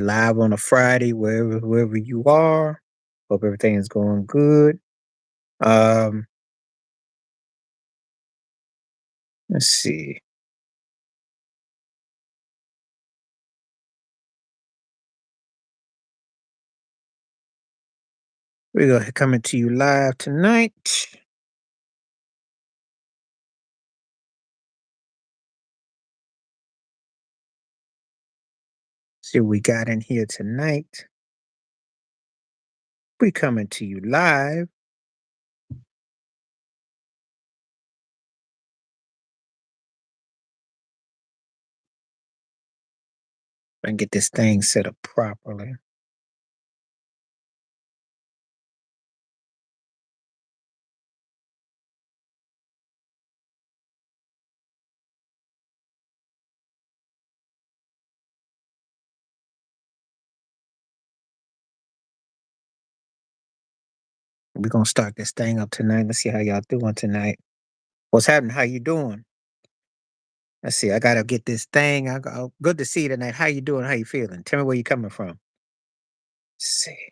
live on a Friday, wherever you are. Hope everything is going good. Um, let's see. We're gonna coming to you live tonight. See what we got in here tonight. We coming to you live. And get this thing set up properly. We're gonna start this thing up tonight. Let's see how y'all doing tonight. What's happening? How you doing? Let's see. I gotta get this thing. Good to see you tonight. How you doing? How you feeling? Tell me where you coming from. Let's see.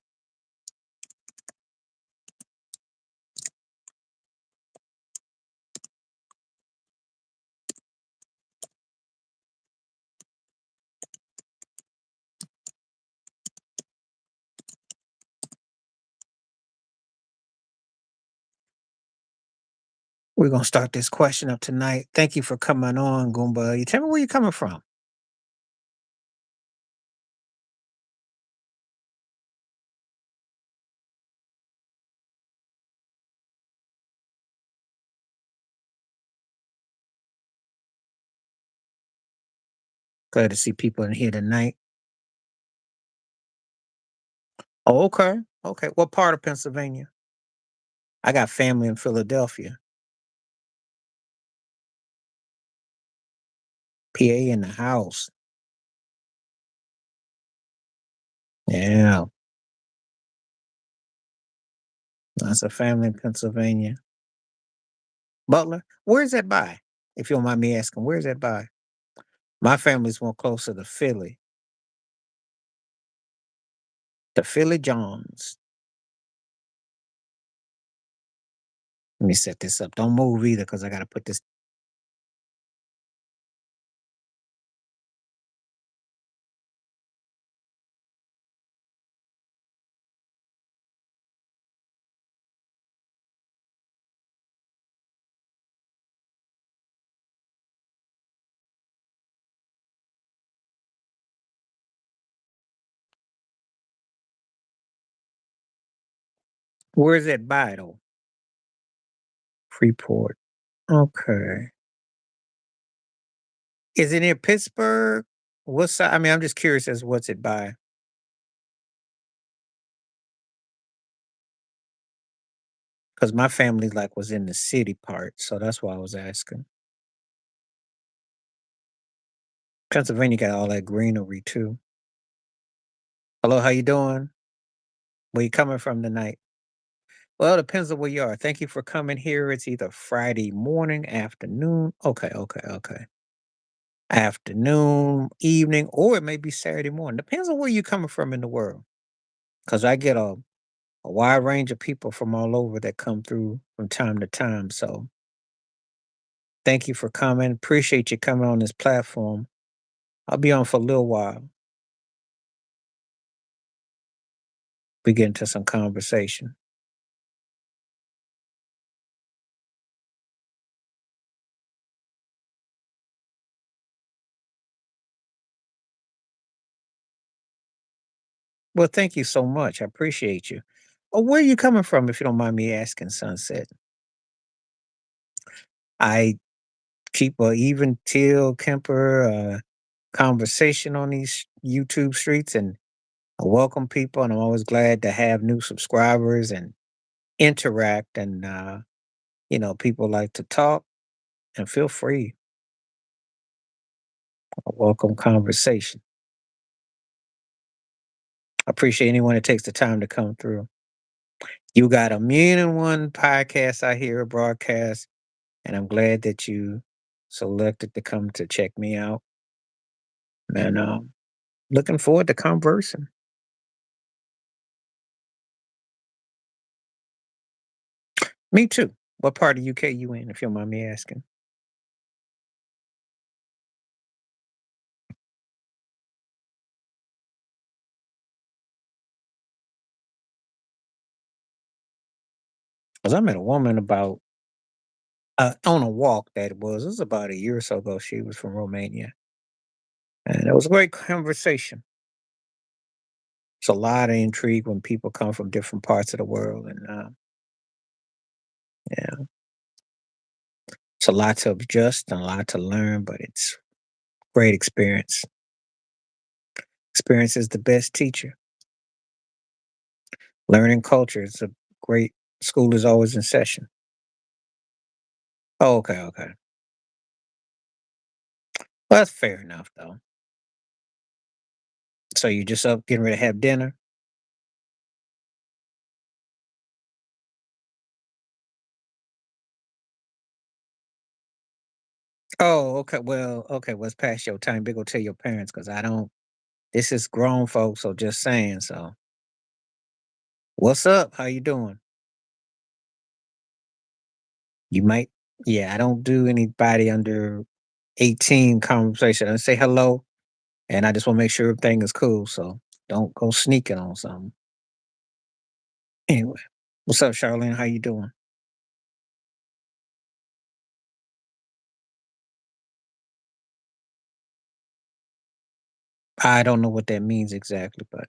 We're gonna start this question up tonight. Thank you for coming on, Goomba. You tell me where you coming from. Glad to see people in here tonight. Oh, okay. Okay. What part of Pennsylvania? I got family in Philadelphia. PA in the house. Yeah. That's a family in Pennsylvania. Butler, where's that by? If you don't mind me asking, where's that by? My family's more closer to Philly. The Philly Johns. Let me set this up. Don't move either, because I gotta put this. Where's that by though? Freeport. Okay. Is it near Pittsburgh? What side? I mean, I'm just curious as what's it by. Because my family like was in the city part, so that's why I was asking. Pennsylvania got all that greenery too. Hello, how you doing? Where you coming from tonight? Well, it depends on where you are. Thank you for coming here. It's either Friday morning, afternoon. Okay, okay, okay. Afternoon, evening, or it may be Saturday morning. Depends on where you're coming from in the world. Because I get a wide range of people from all over that come through from time to time. So thank you for coming. Appreciate you coming on this platform. I'll be on for a little while. We get into some conversation. Well, thank you so much. I appreciate you. Oh, where are you coming from, if you don't mind me asking, Sunset? I keep a even till Kemper conversation on these YouTube streets, and I welcome people, and I'm always glad to have new subscribers and interact. And people like to talk, and feel free. I welcome conversation. I appreciate anyone that takes the time to come through. You got a million and one podcasts I hear broadcast, and I'm glad that you selected to come to check me out. And Looking forward to conversing. Me too. What part of UK you in, if you don't mind me asking? 'Cause I met a woman about on a walk that was about a year or so ago. She was from Romania, and it was a great conversation. It's a lot of intrigue when people come from different parts of the world, and yeah, it's a lot to adjust and a lot to learn, but it's great experience. Experience is the best teacher. Learning culture is a great school is always in session. Oh, okay, okay. Well, that's fair enough, though. So you just up getting ready to have dinner? Oh, okay. Well, okay. Well, it's past your time. Big go tell your parents because I don't. This is grown folks, so just saying. So, what's up? How you doing? You might. Yeah, I don't do anybody under 18 conversation. I say hello, and I just want to make sure everything is cool. So don't go sneaking on something. Anyway, what's up, Charlene? How you doing? I don't know what that means exactly, but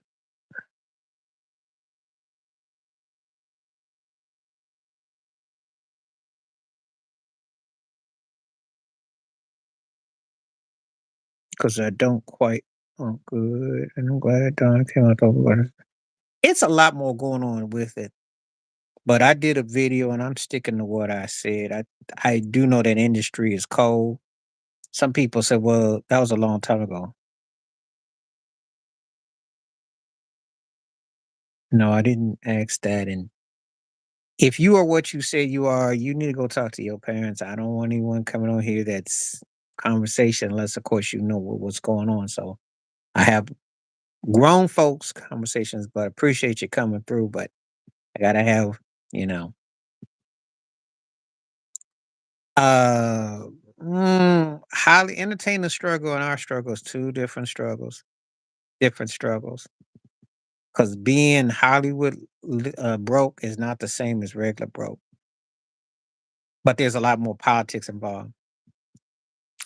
because I don't quite. Oh, good. And I'm glad Don came out over. It's a lot more going on with it. But I did a video and I'm sticking to what I said. I do know that industry is cold. Some people said, well, that was a long time ago. No, I didn't ask that. And if you are what you say you are, you need to go talk to your parents. I don't want anyone coming on here that's conversation unless of course you know what's going on. So I have grown folks conversations, but appreciate you coming through. But I gotta have, you know, uh highly entertain the struggle and our struggles, two different struggles. Different struggles, because being Hollywood broke is not the same as regular broke, but there's a lot more politics involved.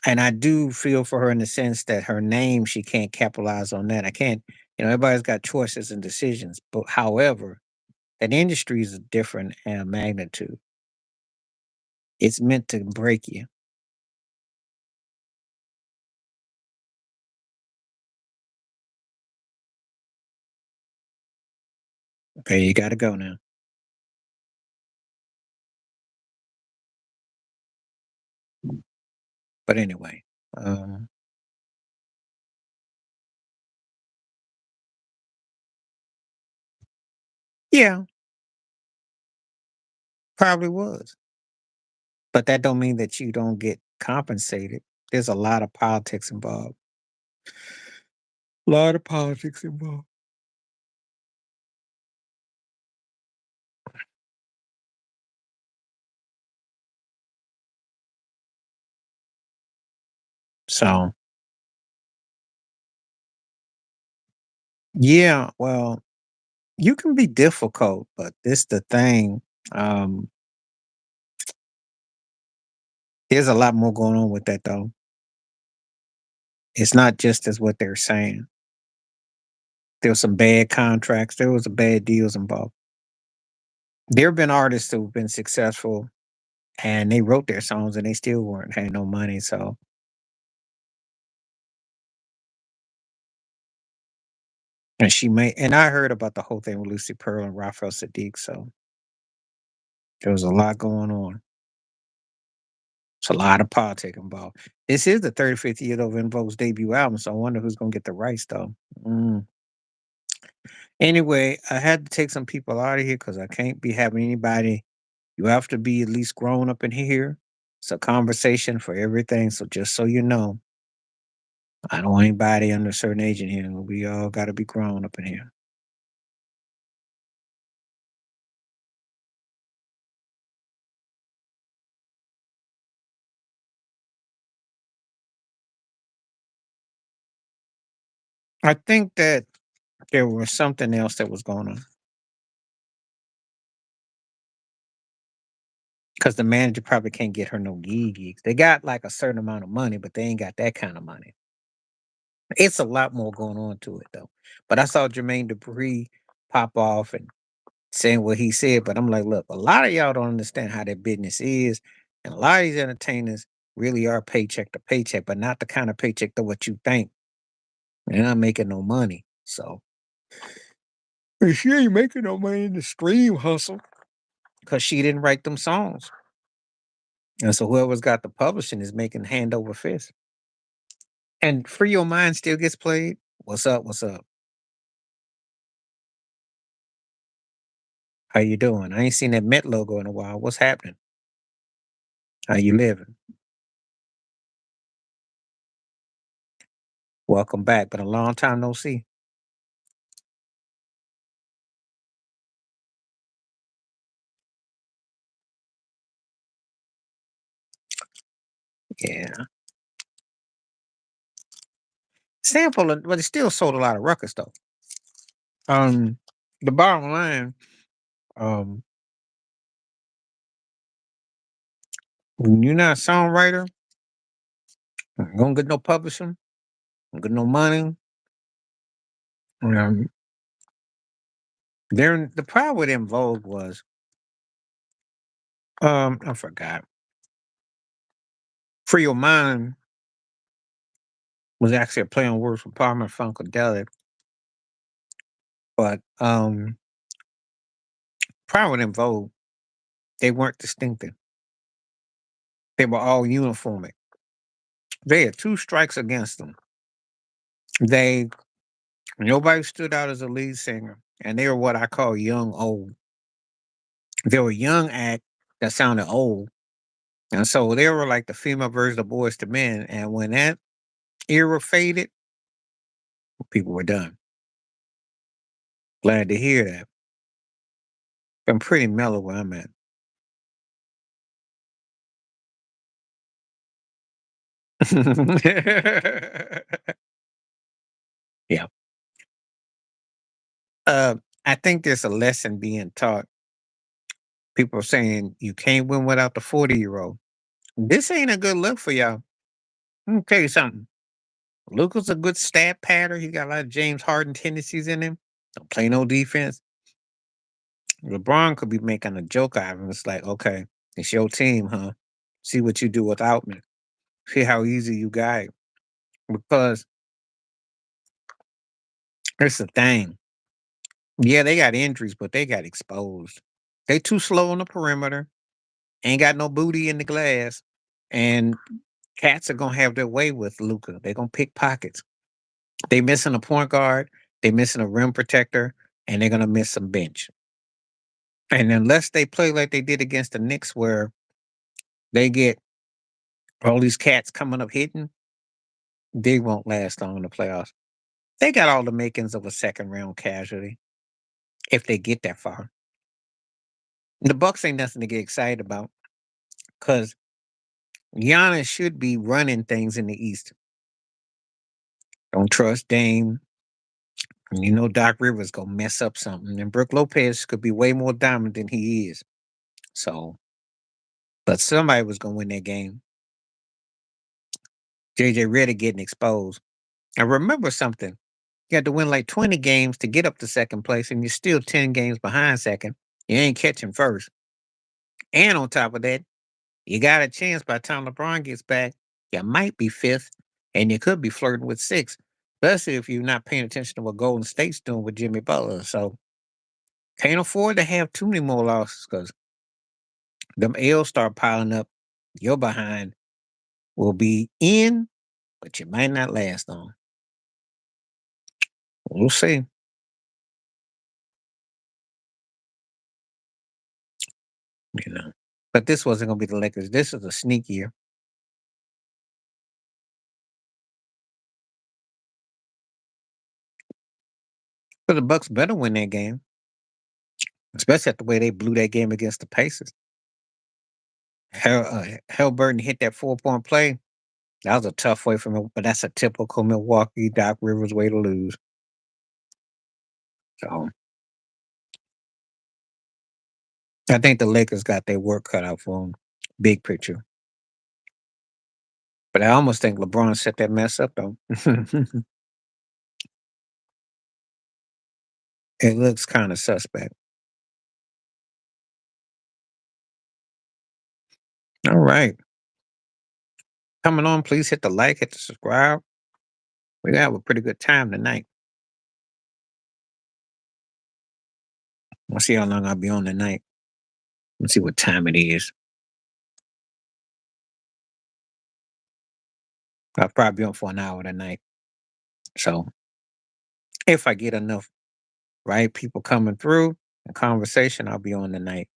And I do feel for her in the sense that her name, she can't capitalize on that. I can't, everybody's got choices and decisions, but however, that industry is a different magnitude. It's meant to break you. Okay, you got to go now. But anyway, um, yeah, probably was. But that don't mean that you don't get compensated. There's a lot of politics involved. Lot of politics involved. So, yeah, well, you can be difficult, but this the thing. Um, there's a lot more going on with that though. It's not just as what they're saying. There was some bad contracts. There was some bad deals involved. There have been artists who've been successful and they wrote their songs and they still weren't had no money. So, and she may, and I heard about the whole thing with Lucy Pearl and Raphael Sadiq. So there was a lot going on. It's a lot of politics involved. This is the 35th year of En Vogue's debut album, so I wonder who's gonna get the rights though. Mm. Anyway, I had to take some people out of here because I can't be having anybody. You have to be at least grown up in here. It's a conversation for everything. So just so you know, I don't want anybody under a certain age in here. We all got to be grown up in here. I think that there was something else that was going on because the manager probably can't get her no gigs. They got like a certain amount of money, but they ain't got that kind of money. It's a lot more going on to it though. But I saw Jermaine Dupri pop off and saying what he said, but I'm like, look, a lot of y'all don't understand how that business is, and a lot of these entertainers really are paycheck to paycheck, but not the kind of paycheck to what you think. They're not making no money, so and she ain't making no money in the stream hustle because she didn't write them songs, and so whoever's got the publishing is making hand over fist. And Free Your Mind still gets played. What's up? What's up? How you doing? I ain't seen that Met logo in a while. What's happening? How you living? Welcome back. Been a long time no see. Yeah. Sample, but it still sold a lot of records though. Um, the bottom line, um, when you're not a songwriter, you don't get no publishing, don't get no money. Um, there, the problem with In Vogue was, I forgot. Free Your Mind was actually a play on words with Palmer Funkadelic, but problem with In Vogue, they weren't distinctive. They were all uniform. They had two strikes against them. They Nobody stood out as a lead singer, and they were what I call young old. They were a young act that sounded old, and so they were like the female version of Boys to Men. And when that era faded, people were done. Glad to hear that. I'm pretty mellow where I'm at. Yeah. Uh, I think there's a lesson being taught. People are saying you can't win without the 40-year-old. This ain't a good look for y'all. Let me tell you something. Luca's a good stat patter. He got a lot of James Harden tendencies in him. Don't play no defense. LeBron could be making a joke out of him. It's like, okay, it's your team, huh? See what you do without me. See how easy you got it. Because it's the thing. Yeah, they got injuries, but they got exposed. They too slow on the perimeter. Ain't got no booty in the glass. And cats are gonna have their way with Luca. They're gonna pick pockets. They missing a point guard, they missing a rim protector, and they're gonna miss some bench. And unless they play like they did against the Knicks, where they get all these cats coming up hitting, they won't last long in the playoffs. They got all the makings of a second round casualty if they get that far. The Bucks ain't nothing to get excited about because Giannis should be running things in the East. Don't trust Dame. You know Doc Rivers gonna mess up something, and Brooke Lopez could be way more dominant than he is. So, but somebody was gonna win that game. JJ Redick getting exposed. And remember something: you had to win like 20 games to get up to second place, and you're still 10 games behind second. You ain't catching first. And on top of that, you got a chance by the time LeBron gets back, you might be fifth, and you could be flirting with sixth, especially if you're not paying attention to what Golden State's doing with Jimmy Butler. So can't afford to have too many more losses because them L's start piling up. Your behind will be in, but you might not last long. We'll see. You know. But this wasn't gonna be the Lakers. This is a sneak year. But the Bucks better win that game, especially at the way they blew that game against the Pacers. Halliburton hit that 4-point play. That was a tough way from him, but that's a typical Milwaukee Doc Rivers way to lose. So I think the Lakers got their work cut out for them, big picture. But I almost think LeBron set that mess up though. It looks kind of suspect. All right. Coming on, please hit the like, hit the subscribe. We gonna have a pretty good time tonight. We'll see how long I'll be on tonight. Let's see what time it is. I'll probably be on for an hour tonight. So if I get enough right people coming through the conversation, I'll be on tonight.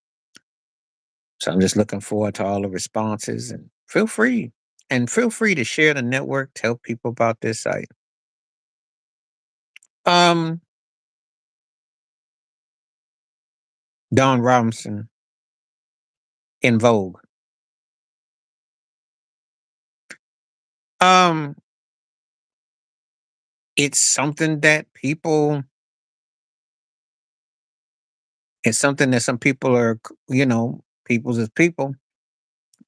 So I'm just looking forward to all the responses and feel free to share the network, tell people about this site. Um, Don Robinson in Vogue. Um, it's something that people it's something that some people are, people's is people.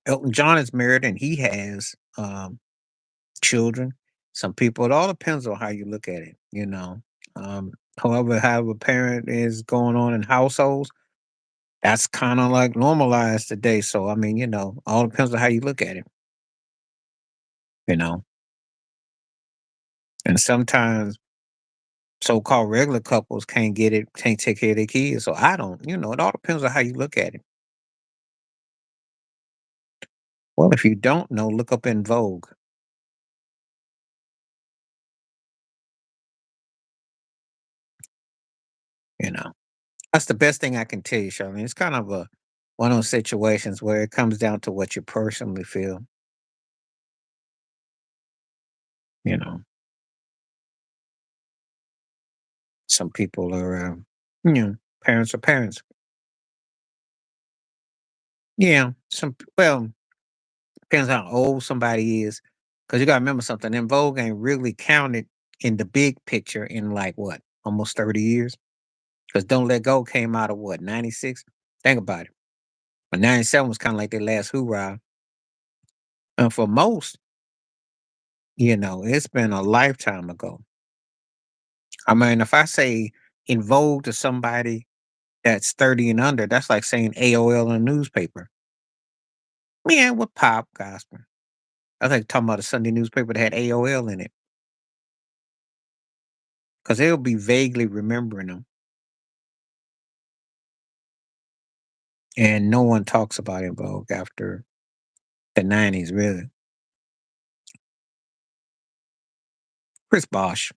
Elton John is married and he has children. Some people, it all depends on how you look at it. Um, however, how a parent is going on in households, that's kind of like normalized today. So, I mean, all depends on how you look at it, you know. And sometimes so-called regular couples can't take care of their kids. So I don't, it all depends on how you look at it. Well, if you don't know, look up in Vogue, you know. That's the best thing I can tell you, Charlene. It's kind of one of those situations where it comes down to what you personally feel, you know. Some people are, parents are parents. Yeah, well, depends how old somebody is. Because you got to remember something. In Vogue ain't really counted in the big picture in like what, almost 30 years? Because Don't Let Go came out of what, 96? Think about it. But 97 was kind of like their last hoorah. And for most, it's been a lifetime ago. I mean, if I say in Vogue to somebody that's 30 and under, that's like saying AOL in a newspaper. Yeah, with pop gospel. I think talking about a Sunday newspaper that had AOL in it because they'll be vaguely remembering them, and no one talks about In Vogue after the '90s, really. Chris Bosh,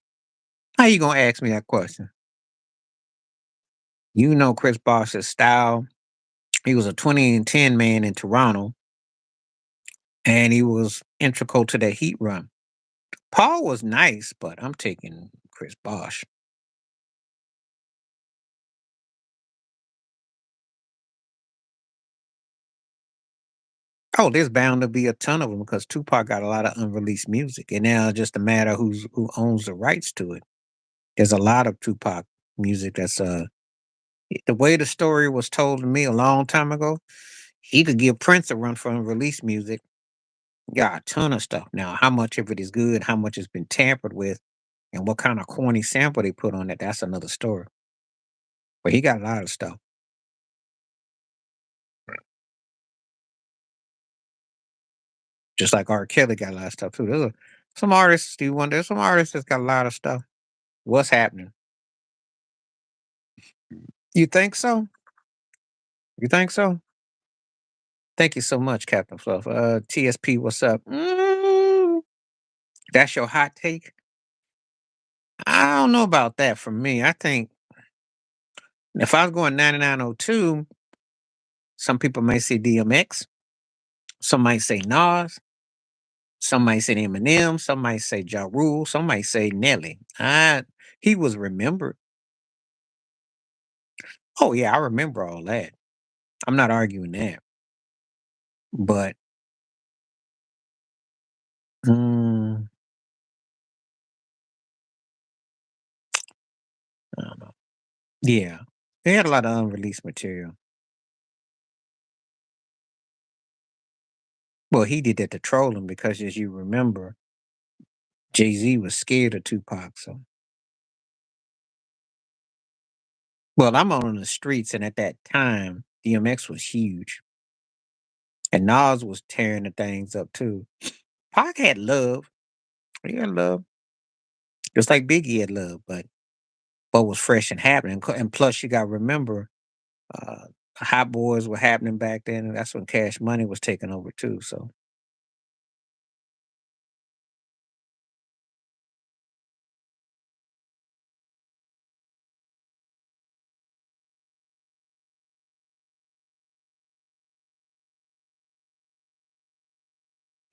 how you gonna ask me that question? You know Chris Bosh's style. He was a 20 and 10 man in Toronto, and he was integral to that Heat run. Paul was nice, but I'm taking Chris Bosh. Oh, there's bound to be a ton of them because Tupac got a lot of unreleased music, and now it's just a matter who owns the rights to it. There's a lot of Tupac music that's the way the story was told to me a long time ago. He could give Prince a run for unreleased music. Got a ton of stuff. Now, how much of it is good, how much has been tampered with, and what kind of corny sample they put on it, that's another story. But he got a lot of stuff. Just like R. Kelly got a lot of stuff too. Some artists, Steve Wonder, there's some artists that's got a lot of stuff. What's happening? You think so? You think so? Thank you so much, Captain Fluff. TSP, what's up? That's your hot take? I don't know about that for me. I think if I was going 9902, some people may say DMX, some might say Nas, some might say Eminem, some might say Ja Rule, some might say Nelly. He was remembered. Oh yeah, I remember all that. I'm not arguing that. But mm, I don't know. Yeah. They had a lot of unreleased material. Well, he did that to troll him because as you remember, Jay-Z was scared of Tupac. So well, I'm on the streets and at that time, DMX was huge. And Nas was tearing the things up too. Pac had love. He had love. Just like Biggie had love, but what was fresh and happening. And plus you gotta remember, uh Hot Boys were happening back then, and that's when Cash Money was taking over too. So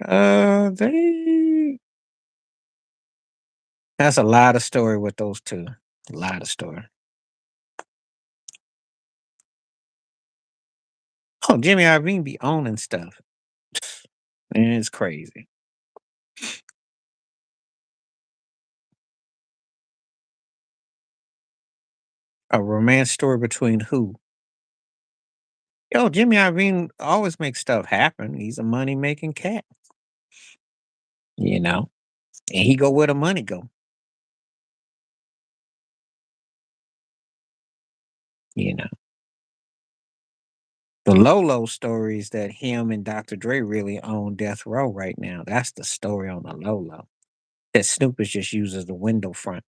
they that's a lot of story with those two. A lot of story. Oh, Jimmy Iovine be owning stuff. Man, it's crazy. A romance story between who? Yo, Jimmy Iovine always makes stuff happen. He's a money making cat, you know, and he go where the money go. You know, the Lolo story is that him and Dr. Dre really own Death Row right now. That's the story on the Lolo. That Snoop is just used as the window front.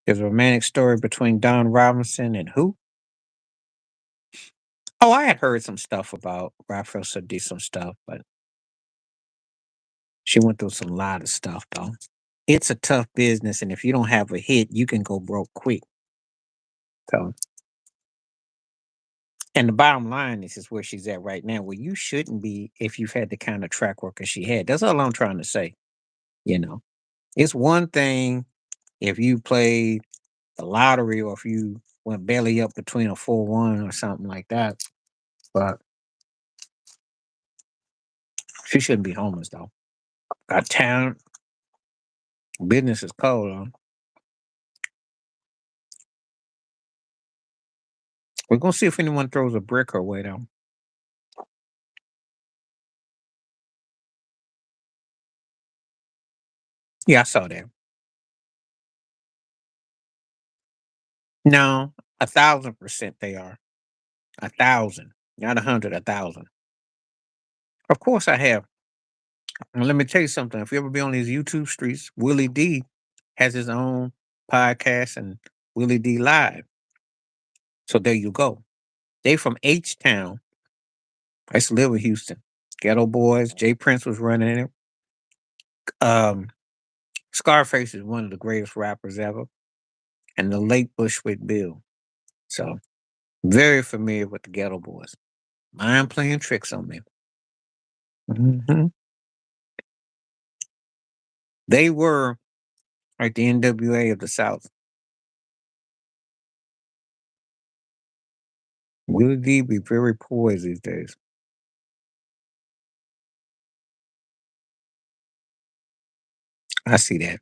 There's a romantic story between Don Robinson and who? Oh, I had heard some stuff about Raphael Sadiq, some stuff, but she went through some lot of stuff though. It's a tough business, and if you don't have a hit, you can go broke quick. So, and the bottom line is where she's at right now, where you shouldn't be if you've had the kind of track record she had. That's all I'm trying to say. You know, it's one thing if you played the lottery or if you went belly up between a 4-1 or something like that, but she shouldn't be homeless though. Got talent, business is cold. We're gonna see if anyone throws a brick her way though. Yeah, I saw that. No, 1,000% they are. 1,000, not 100, 1,000. Of course I have. And let me tell you something. If you ever be on these YouTube streets, Willie D has his own podcast and Willie D Live. So there you go. They from H Town. I used to live in Houston. Ghetto Boys. Jay Prince was running it. Um, Scarface is one of the greatest rappers ever. And the late Bushwick Bill. So very familiar with the Ghetto Boys. Mind playing tricks on me. Mhm. They were like the NWA of the South. Willie D be very poised these days. I see that.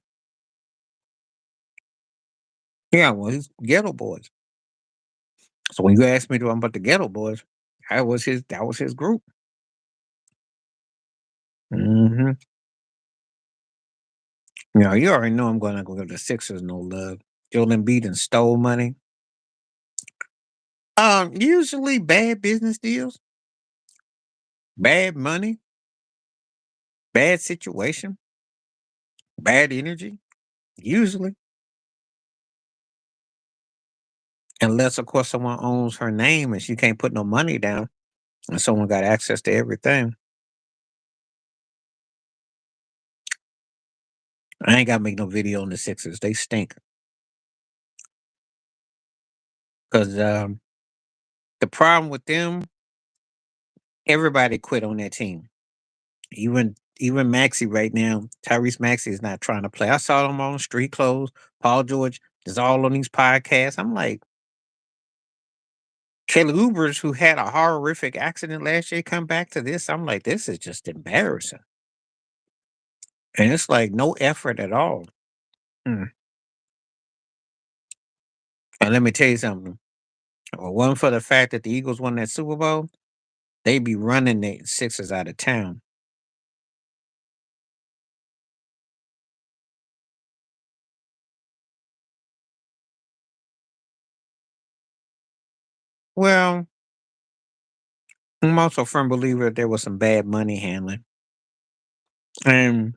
Yeah, well, he's Ghetto Boys. So when you asked me to about the Ghetto Boys, that was his group. Hmm. You already know I'm gonna go give the Sixers no love. Joel Embiid and stole money. Usually bad business deals, bad money, bad situation, bad energy. Usually, unless of course someone owns her name and she can't put no money down, and someone got access to everything. I ain't gotta make no video on the Sixers. They stink. Cause the problem with them, everybody quit on that team. Even even Maxie right now, Tyrese Maxie is not trying to play. I saw him on street clothes. Paul George is all on these podcasts. I'm like, Kelly Ubers, who had a horrific accident last year, come back to this. I'm like, this is just embarrassing. And it's like no effort at all. Mm. And let me tell you something. If it wasn't for the fact that the Eagles won that Super Bowl, they'd be running the Sixers out of town. Well, I'm also a firm believer that there was some bad money handling. And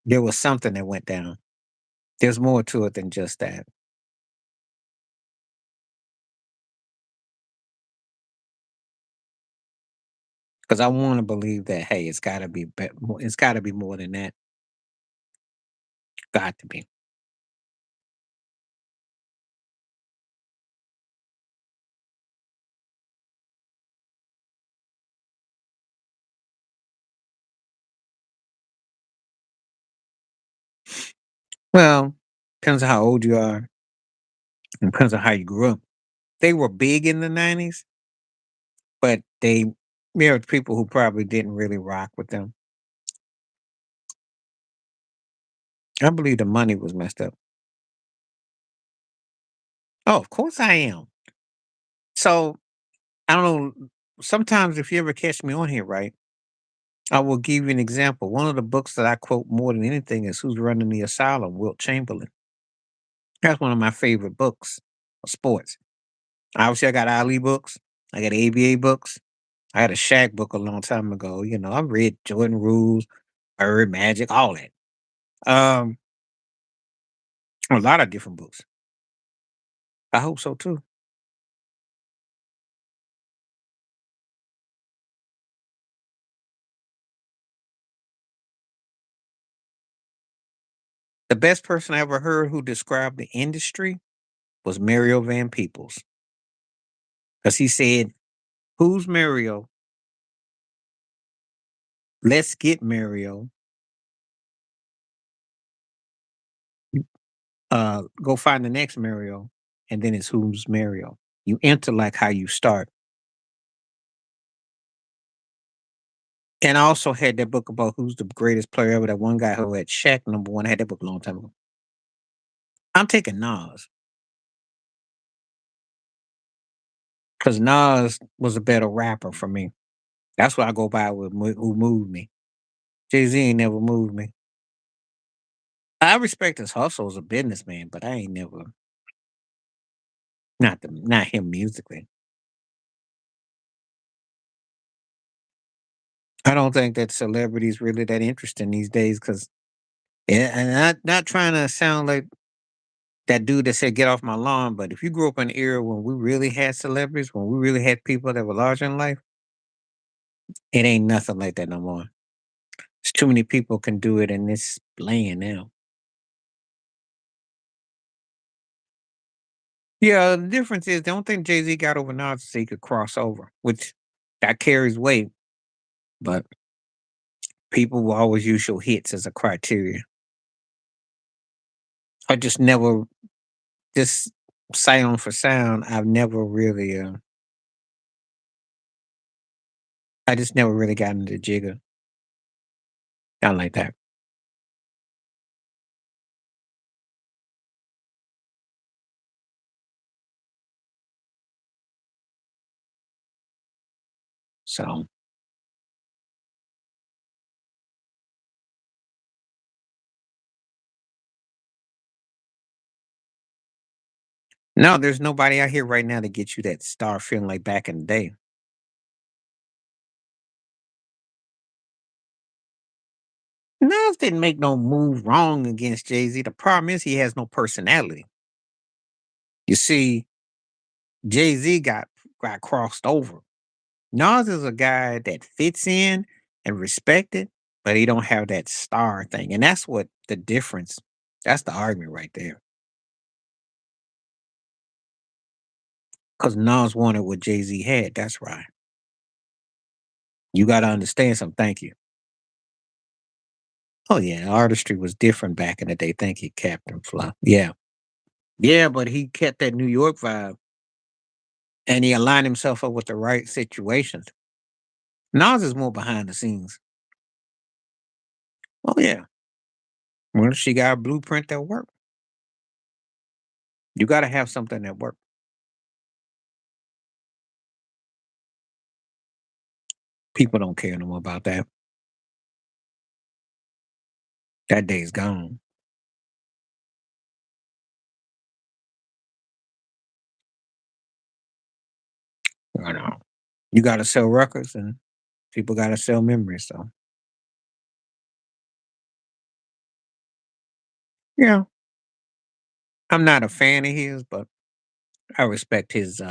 there was something that went down. There's more to it than just that. Because I want to believe that, hey, it's got to be, it's got to be more than that. Got to be. Well, depends on how old you are. And depends on how you grew up. They were big in the 90s, but there were people who probably didn't really rock with them. I believe the money was messed up. Oh, of course I am. So I don't know. Sometimes if you ever catch me on here, right, I will give you an example. One of the books that I quote more than anything is Who's Running the Asylum, Wilt Chamberlain. That's one of my favorite books of sports. Obviously, I got Ali books. I got ABA books. I had a Shaq book a long time ago. You know, I read Jordan Rules, Bird Magic, all that. Um, a lot of different books. I hope so too. The best person I ever heard who described the industry was Mario Van Peebles. Because he said, "Who's Mario? Let's get Mario. Go find the next Mario, and then it's who's Mario. You enter like how you start." And I also had that book about who's the greatest player ever. That one guy who had Shaq number one. I had that book a long time ago. I'm taking Nas because Nas was a better rapper for me. That's what I go by with who moved me. Jay Z ain't never moved me. I respect his hustle as a businessman, but I ain't never not him musically. I don't think that celebrity's really that interesting these days because yeah, and not trying to sound like that dude that said get off my lawn, but if you grew up in an era when we really had celebrities, when we really had people that were larger in life, it ain't nothing like that no more. It's too many people can do it and it's bland now. Yeah, the difference is the only thing Jay Z got over now is so he could cross over, which that carries weight, but people will always use your hits as a criteria. I just never just sound for sound, I've never really I just never really got into Jigga. Not like that. So no, there's nobody out here right now to get you that star feeling like back in the day. Nas didn't make no move wrong against Jay-Z. The problem is he has no personality. You see, Jay-Z got crossed over. Nas is a guy that fits in and respected, but he don't have that star thing. And that's what the difference. That's the argument right there. Because Nas wanted what Jay-Z had. That's right. You gotta understand something. Thank you. Oh yeah, artistry was different back in the day. Thank you, Captain Fly. Yeah. Yeah, but he kept that New York vibe and he aligned himself up with the right situations. Nas is more behind the scenes. Oh yeah. Well, she got a blueprint that work. You gotta have something that work. People don't care no more about that. That day's gone. You know. You gotta sell records and people gotta sell memories. So yeah. I'm not a fan of his, but I respect his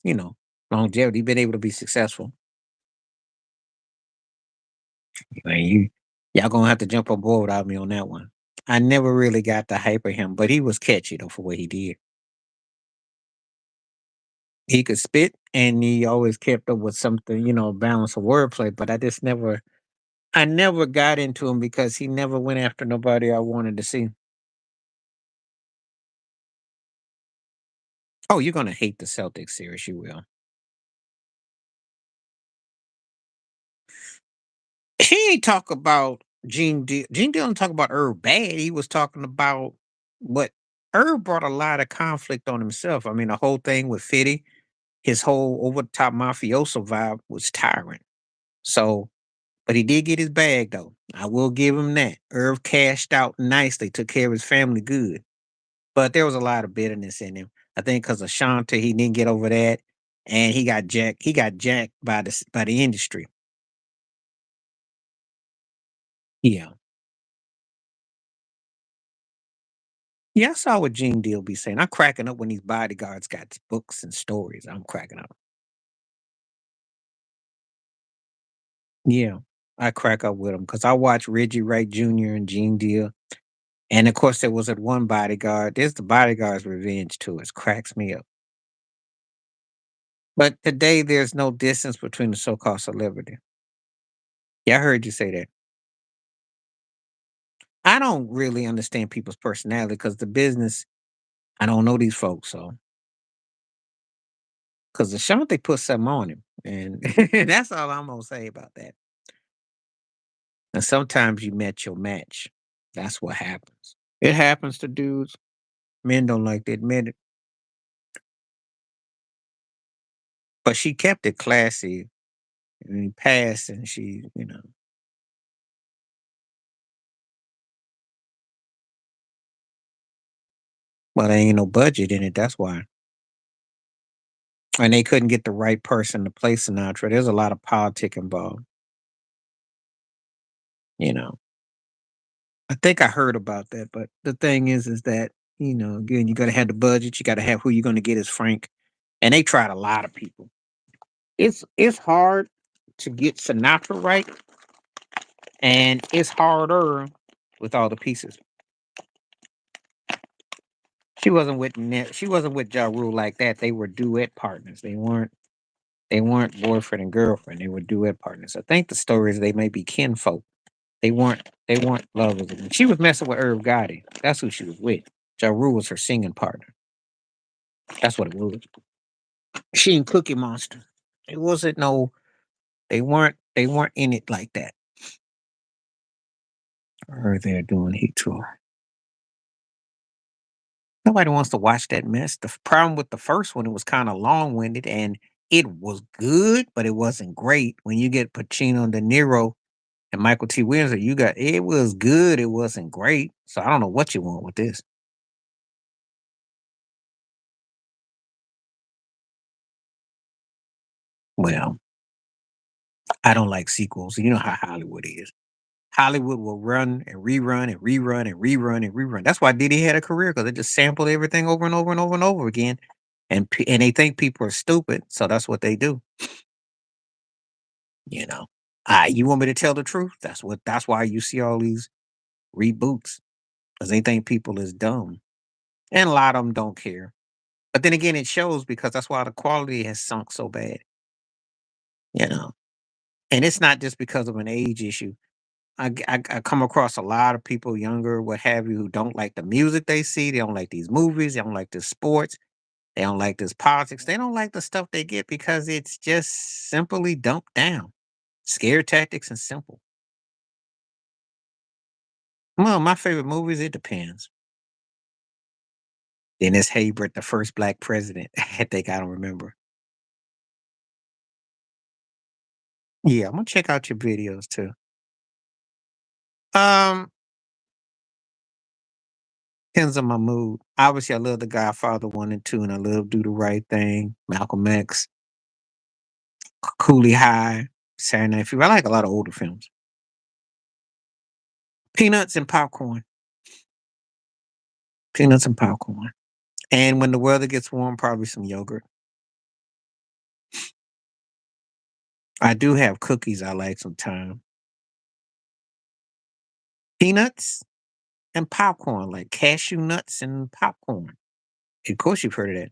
you know, longevity, been able to be successful. Man, y'all gonna have to jump on board without me on that one. I never really got the hype of him, but he was catchy though for what he did. He could spit and he always kept up with something, balance of wordplay, but I never got into him because he never went after nobody I wanted to see. Oh, you're gonna hate the Celtics series, you will. He ain't talk about Gene didn't talk about Herb bad. He was talking about what Herb brought a lot of conflict on himself. I mean, the whole thing with Fitty, his whole over the top mafioso vibe was tiring. So, but he did get his bag though. I will give him that. Irv cashed out nicely, took care of his family good. But there was a lot of bitterness in him. I think because of Shanta, he didn't get over that, and he got jacked. He got jacked by the industry. Yeah, yeah. I saw what Gene Deal be saying. I'm cracking up when these bodyguards got books and stories. I'm cracking up. Yeah, I crack up with him because I watch Reggie Wright Jr. and Gene Deal. And of course, there was that one bodyguard. There's the bodyguard's revenge too. It cracks me up. But today, there's no distance between the so-called celebrity. Yeah, I heard you say that. I don't really understand people's personality because the business, I don't know these folks. So, because Ashanti put something on him, and that's all I'm gonna say about that. And sometimes you met your match. That's what happens. It happens to dudes. Men don't like to admit it, but she kept it classy and passed, and well, there ain't no budget in it. That's why. And they couldn't get the right person to play Sinatra. There's a lot of politic involved. You know, I think I heard about that, but the thing is that again, you got to have the budget. You got to have who you're going to get as Frank, and they tried a lot of people. It's hard to get Sinatra right, and it's harder with all the pieces. She wasn't with Ja Rule like that. They were duet partners. They weren't boyfriend and girlfriend. They were duet partners. I think the story is they may be kinfolk. They weren't lovers. She was messing with Irv Gotti. That's who she was with. Ja Rule was her singing partner. That's what it was. She and Cookie Monster. It wasn't no. They weren't in it like that. Or they're doing Heat Tour. Nobody wants to watch that mess. The problem with the first one, it was kind of long winded and it was good, but it wasn't great. When you get Pacino, De Niro, and Michael T. Williams, you got it was good. It wasn't great. So I don't know what you want with this. Well, I don't like sequels. You know how Hollywood is. Hollywood will run and rerun and rerun and rerun and rerun. That's why Diddy had a career because they just sampled everything over and over and over and over again, and they think people are stupid, so that's what they do. You know, you want me to tell the truth? That's why you see all these reboots because they think people is dumb, and a lot of them don't care. But then again, it shows because that's why the quality has sunk so bad. You know, and it's not just because of an age issue. I come across a lot of people younger, what have you, who don't like the music they see. They don't like these movies. They don't like the sports. They don't like this politics. They don't like the stuff they get because it's just simply dumped down. Scare tactics and simple. Well, my favorite movies, it depends. Dennis Haysbert, the first black president. I think I don't remember. Yeah, I'm gonna check out your videos too. Um, Depends on my mood. Obviously, I love The Godfather 1 and 2, and I love Do the Right Thing, Malcolm X, Cooley High, Saturday Night Fever. I like a lot of older films. Peanuts and popcorn. Peanuts and popcorn. And when the weather gets warm, probably some yogurt. I do have cookies I like sometimes. Peanuts and popcorn, like cashew nuts and popcorn. Of course, you've heard of that.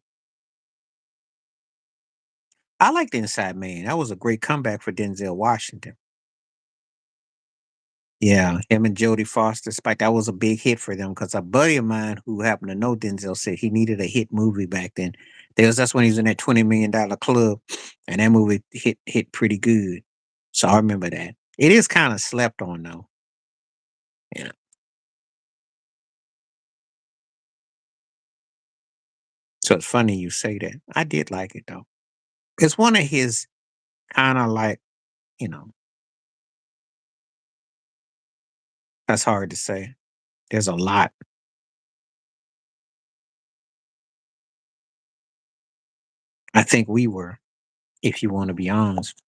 I like The Inside Man. That was a great comeback for Denzel Washington. Yeah, him and Jodie Foster, Spike, that was a big hit for them because a buddy of mine who happened to know Denzel said he needed a hit movie back then. That's when he was in that $20 million club, and that movie hit pretty good. So I remember that. It is kind of slept on though. Yeah. So it's funny you say that. I did like it though. It's one of his kind of like, you know, that's hard to say. There's a lot. I think we were, if you want to be honest.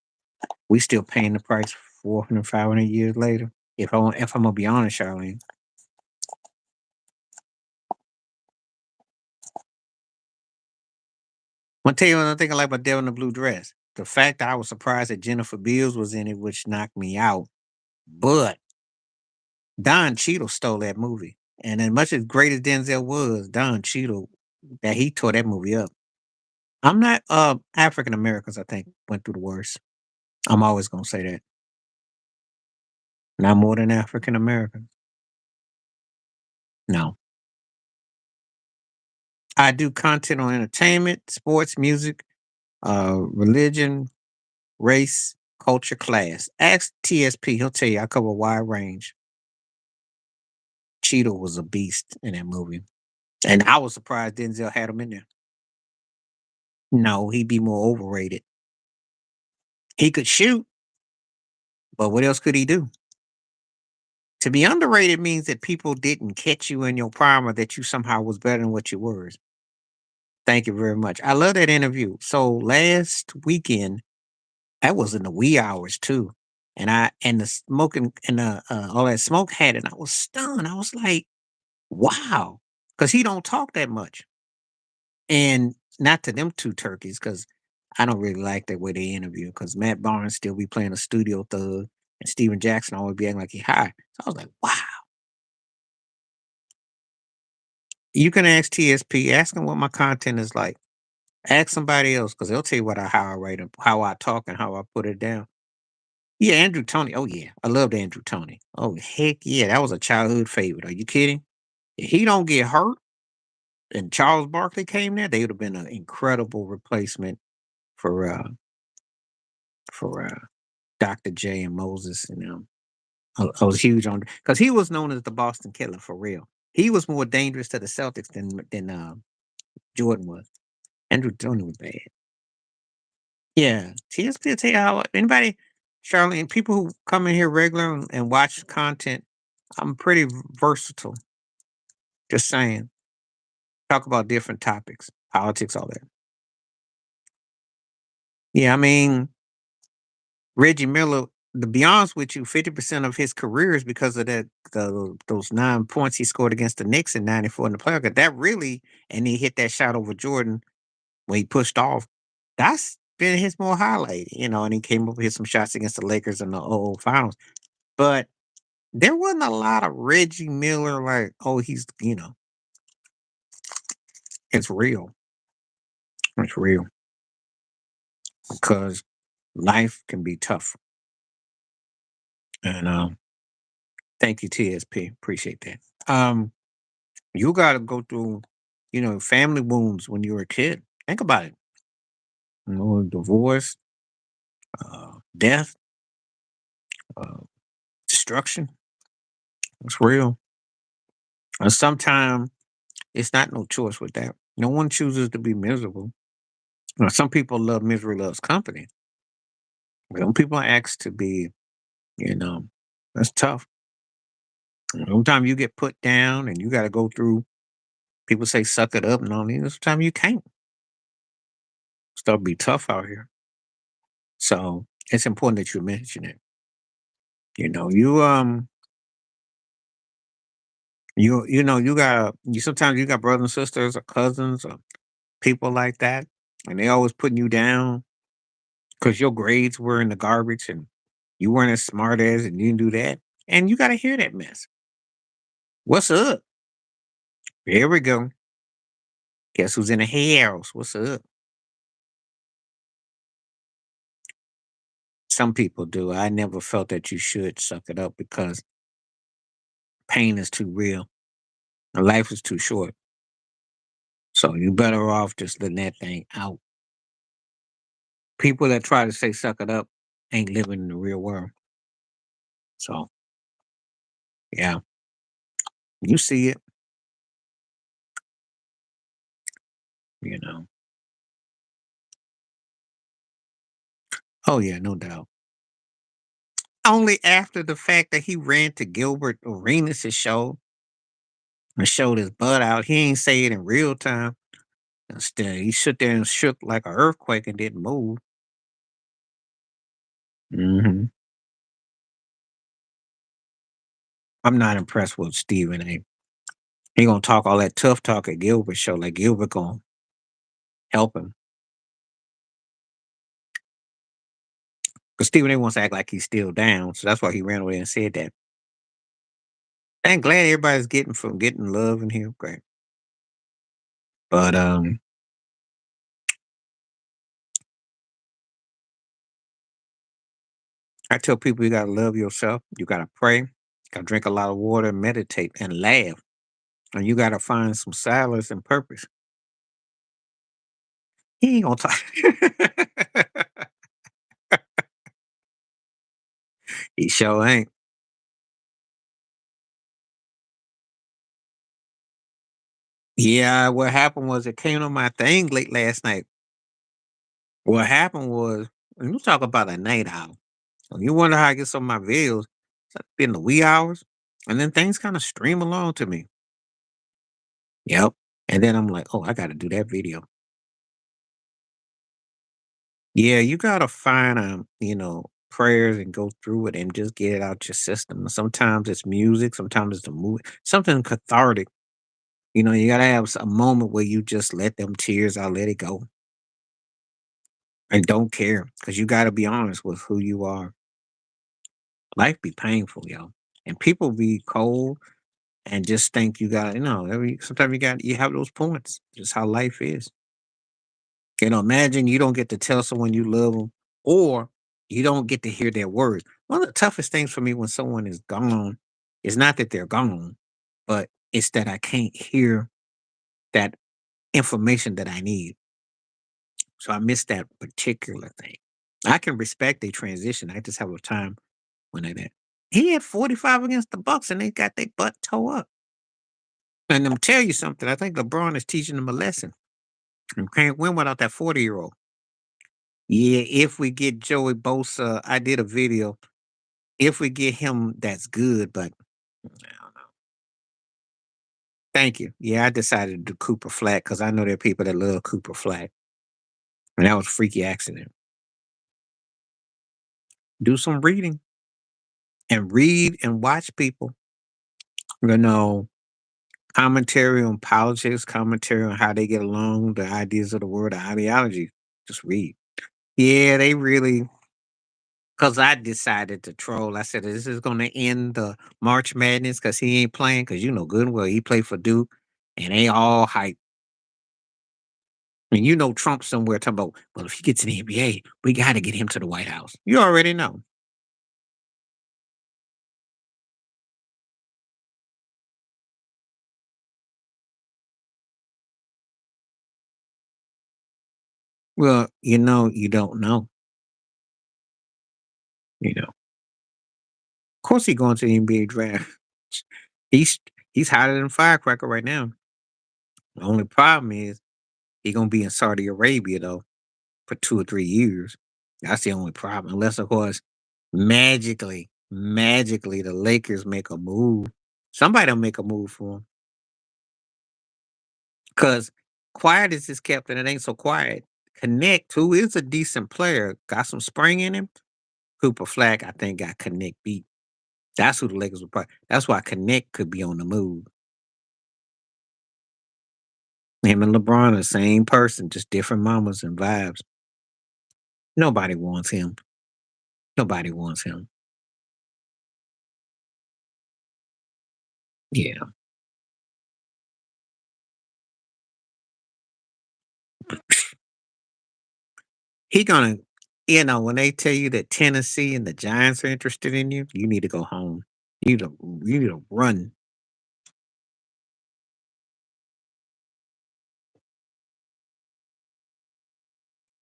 We still paying the price 400, 500 years later. If I'm gonna be honest, Charlene. I'm gonna tell you another thing I like about Devil in the Blue Dress. The fact that I was surprised that Jennifer Beals was in it, which knocked me out. But Don Cheadle stole that movie. And as much as great as Denzel was, Don Cheadle, that he tore that movie up. I'm not African Americans, I think, went through the worst. I'm always gonna say that. Not more than African Americans. No. I do content on entertainment, sports, music, religion, race, culture, class. Ask TSP, he'll tell you I cover a wide range. Cheeto was a beast in that movie. And I was surprised Denzel had him in there. No, he'd be more overrated. He could shoot, but what else could he do? To be underrated means that people didn't catch you in your prime or that you somehow was better than what you were. Thank you very much. I love that interview. So last weekend, that was in the wee hours too. And the smoking and all that smoke had it. And I was stunned. I was like, wow. Cause he don't talk that much. And not to them two turkeys, because I don't really like that way they interview. Because Matt Barnes still be playing a studio thug, and Steven Jackson always be acting like he high. So I was like, wow. You can ask TSP, ask him what my content is like. Ask somebody else, because they'll tell you how I write it, how I talk, and how I put it down. Yeah, Andrew Tony. Oh yeah, I loved Andrew Tony. Oh heck yeah, that was a childhood favorite. Are you kidding? If he don't get hurt, and Charles Barkley came there, they would have been an incredible replacement for for Dr. J and Moses and them. I was huge on because he was known as the Boston Killer for real. He was more dangerous to the Celtics than Jordan was. Andrew Tony was bad. Yeah, TSP will tell you how anybody, Charlene, people who come in here regular and watch content, I'm pretty versatile. Just saying, talk about different topics, politics, all that. Yeah, I mean, Reggie Miller, to be honest with you, 50% of his career is because of those 9 points he scored against the Knicks in '94 in the playoff. That really, and he hit that shot over Jordan when he pushed off. That's been his more highlight, and he came up with some shots against the Lakers in the finals. But there wasn't a lot of Reggie Miller like, oh, it's real. It's real because life can be tough. And Thank you, TSP. Appreciate that. Um, you got to go through, family wounds when you were a kid. Think about it. Divorce, death, uh, destruction. It's real. And sometimes it's not no choice with that. No one chooses to be miserable. Now, some people love misery loves company. Some people are asked to be, you know, that's tough. Sometimes you get put down and you got to go through. People say suck it up and all that. Sometimes you can't. Stuff be tough out here. So it's important that you mention it. You got you sometimes you got brothers and sisters or cousins or people like that, and they always putting you down because your grades were in the garbage and you weren't as smart as and you didn't do that. And you gotta hear that mess. What's up? Here we go. Guess who's in the house? What's up? Some people do. I never felt that you should suck it up because pain is too real. And life is too short. So you better off just letting that thing out. People that try to say suck it up ain't living in the real world. So yeah, you see it, you know. Oh yeah, no doubt. Only after the fact that he ran to Gilbert Arenas' show and showed his butt out. He ain't say it in real time. Instead, he stood there and shook like an earthquake and didn't move. Hmm. I'm not impressed with Stephen A. He gonna talk all that tough talk at Gilbert's show, like Gilbert gonna help him. Because Stephen A wants to act like he's still down, so that's why he ran away and said that. I'm glad everybody's getting love in here. Great. But I tell people you gotta love yourself, you gotta pray, gotta drink a lot of water, meditate, and laugh. And you gotta find some solace and purpose. He ain't gonna talk. He sure ain't. Yeah, what happened was it came on my thing late last night. What happened was, when you talk about a night owl, and you wonder how I get some of my videos, it's in the wee hours, and then things kind of stream along to me. Yep. And then I'm like, oh, I got to do that video. Yeah, you got to find, prayers and go through it and just get it out your system. Sometimes it's music, sometimes it's a movie, something cathartic. You got to have a moment where you just let them tears out, let it go, and don't care because you got to be honest with who you are. Life be painful, yo. And people be cold and just think you got, sometimes you have those points, just how life is. Imagine you don't get to tell someone you love them or you don't get to hear their words. One of the toughest things for me when someone is gone is not that they're gone, but it's that I can't hear that information that I need. So I miss that particular thing. I can respect a transition. I just have a time when I did. He had 45 against the Bucks and they got their butt toe up. And I'm tell you something. I think LeBron is teaching them a lesson. You can't win without that 40-year-old. Yeah, if we get Joey Bosa, I did a video. If we get him, that's good, but I don't know. Thank you. Yeah, I decided to do Cooper Flat because I know there are people that love Cooper Flat. And that was a freaky accident. Do some reading and read and watch people. You know, commentary on politics, commentary on how they get along, the ideas of the world, the ideology. Just read. Yeah, they really. Because I decided to troll. I said, "This is gonna end the March Madness because he ain't playing. Because you know good and well he played for Duke, and they all hype. And you know Trump somewhere talking about, well, if he gets in the NBA, we gotta get him to the White House. You already know. Well, you don't know. Of course, he going to the NBA draft. He's he's hotter than a firecracker right now. The only problem is he gonna be in Saudi Arabia though for 2 or 3 years. That's the only problem. Unless, of course, magically, the Lakers make a move. Somebody'll make a move for him. Cause quiet is his captain. It ain't so quiet. Connect, who is a decent player, got some spring in him. Cooper Flack, I think, got Connect beat. That's who the Lakers would probably. That's why Connect could be on the move. Him and LeBron are the same person, just different mamas and vibes. Nobody wants him. Nobody wants him. Yeah. He gonna, when they tell you that Tennessee and the Giants are interested in you, you need to go home. You need to run.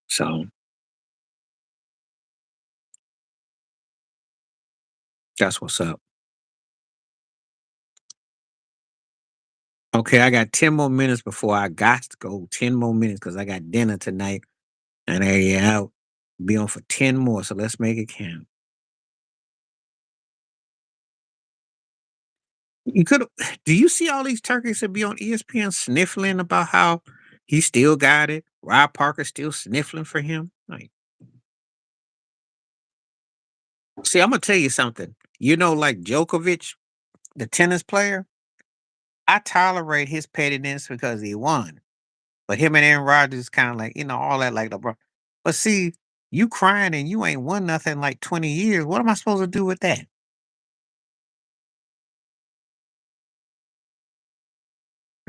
So that's what's up. Okay, I got 10 more minutes before I got to go. 10 more minutes because I got dinner tonight and I out be on for 10 more. So let's make it count. You could do you see all these turkeys that be on ESPN sniffling about how he still got it? Rob Parker still sniffling for him? Like, see, I'm gonna tell you something. Like Djokovic, the tennis player, I tolerate his pettiness because he won. But him and Aaron Rodgers kind of like, all that like LeBron. But see, you crying and you ain't won nothing like 20 years. What am I supposed to do with that?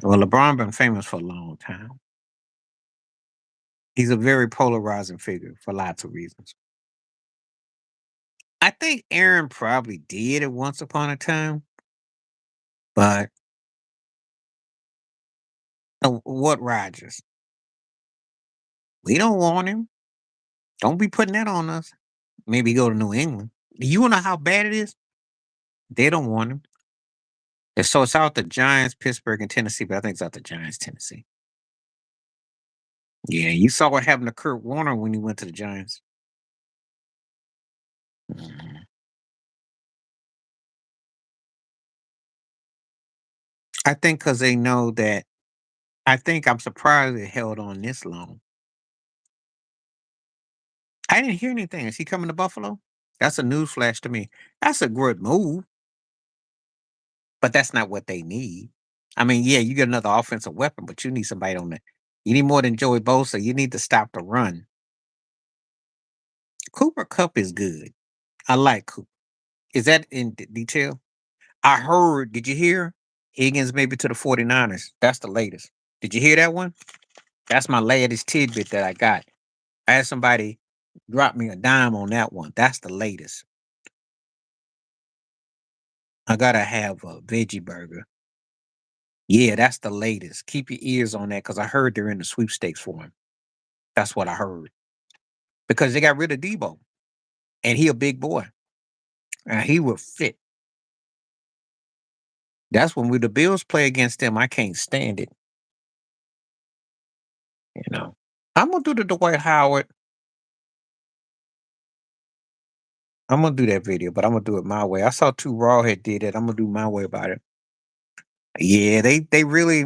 Well, LeBron been famous for a long time. He's a very polarizing figure for lots of reasons. I think Aaron probably did it once upon a time, but what Rodgers? We don't want him. Don't be putting that on us. Maybe go to New England. You know how bad it is? They don't want him. And so it's out the Giants, Pittsburgh, and Tennessee, but I think it's out the Giants, Tennessee. Yeah, you saw what happened to Kurt Warner when he went to the Giants. Mhm. I think because they know that. I think I'm surprised it held on this long. I didn't hear anything. Is he coming to Buffalo? That's a news flash to me. That's a good move, but that's not what they need. I mean, yeah, you get another offensive weapon, but you need somebody on that. You need more than Joey Bosa. You need to stop the run. Cooper Cup is good. I like Cooper. Is that in detail? I heard, did you hear? Higgins maybe to the 49ers. That's the latest. Did you hear that one? That's my latest tidbit that I got. I had somebody drop me a dime on that one. That's the latest. I gotta have a veggie burger. Yeah, that's the latest. Keep your ears on that because I heard they're in the sweepstakes for him. That's what I heard. Because they got rid of Debo. And he a big boy. And he would fit. That's when the Bills play against them. I can't stand it. You know. I'm gonna do the Dwight Howard. I'm gonna do that video, but I'm gonna do it my way. I saw two Rawhead did it. I'm gonna do my way about it. Yeah, they really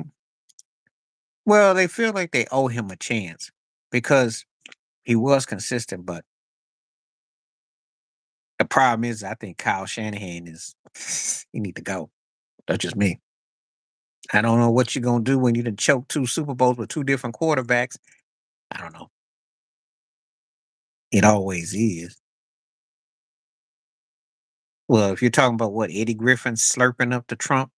they feel like they owe him a chance because he was consistent, but the problem is I think Kyle Shanahan is he need to go. That's just me. I don't know what you're gonna do when you done choke two Super Bowls with two different quarterbacks. I don't know. It always is. Well, if you're talking about what Eddie Griffin slurping up to Trump,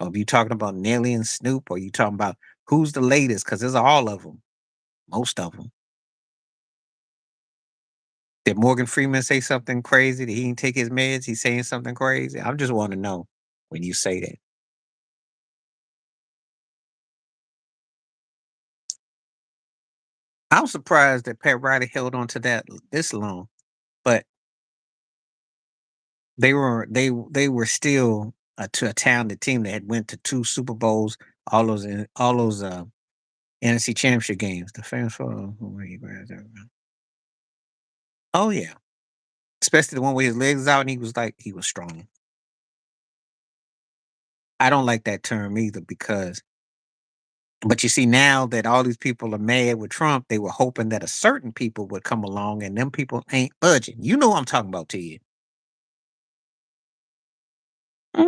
or if you talking about Nelly and Snoop, or you talking about who's the latest? Because there's all of them, most of them. Did Morgan Freeman say something crazy? Did he didn't take his meds? He's saying something crazy. I just want to know when you say that. I'm surprised that Pat Riley held on to that this long, but they were still to a talented team that had went to 2 Super Bowls, all those NFC Championship games. The fans for where you guys are. Oh yeah, especially the one where his legs out and he was strong. I don't like that term either because but you see now that all these people are mad with Trump, they were hoping that a certain people would come along and them people ain't budging. You know what I'm talking about to you. I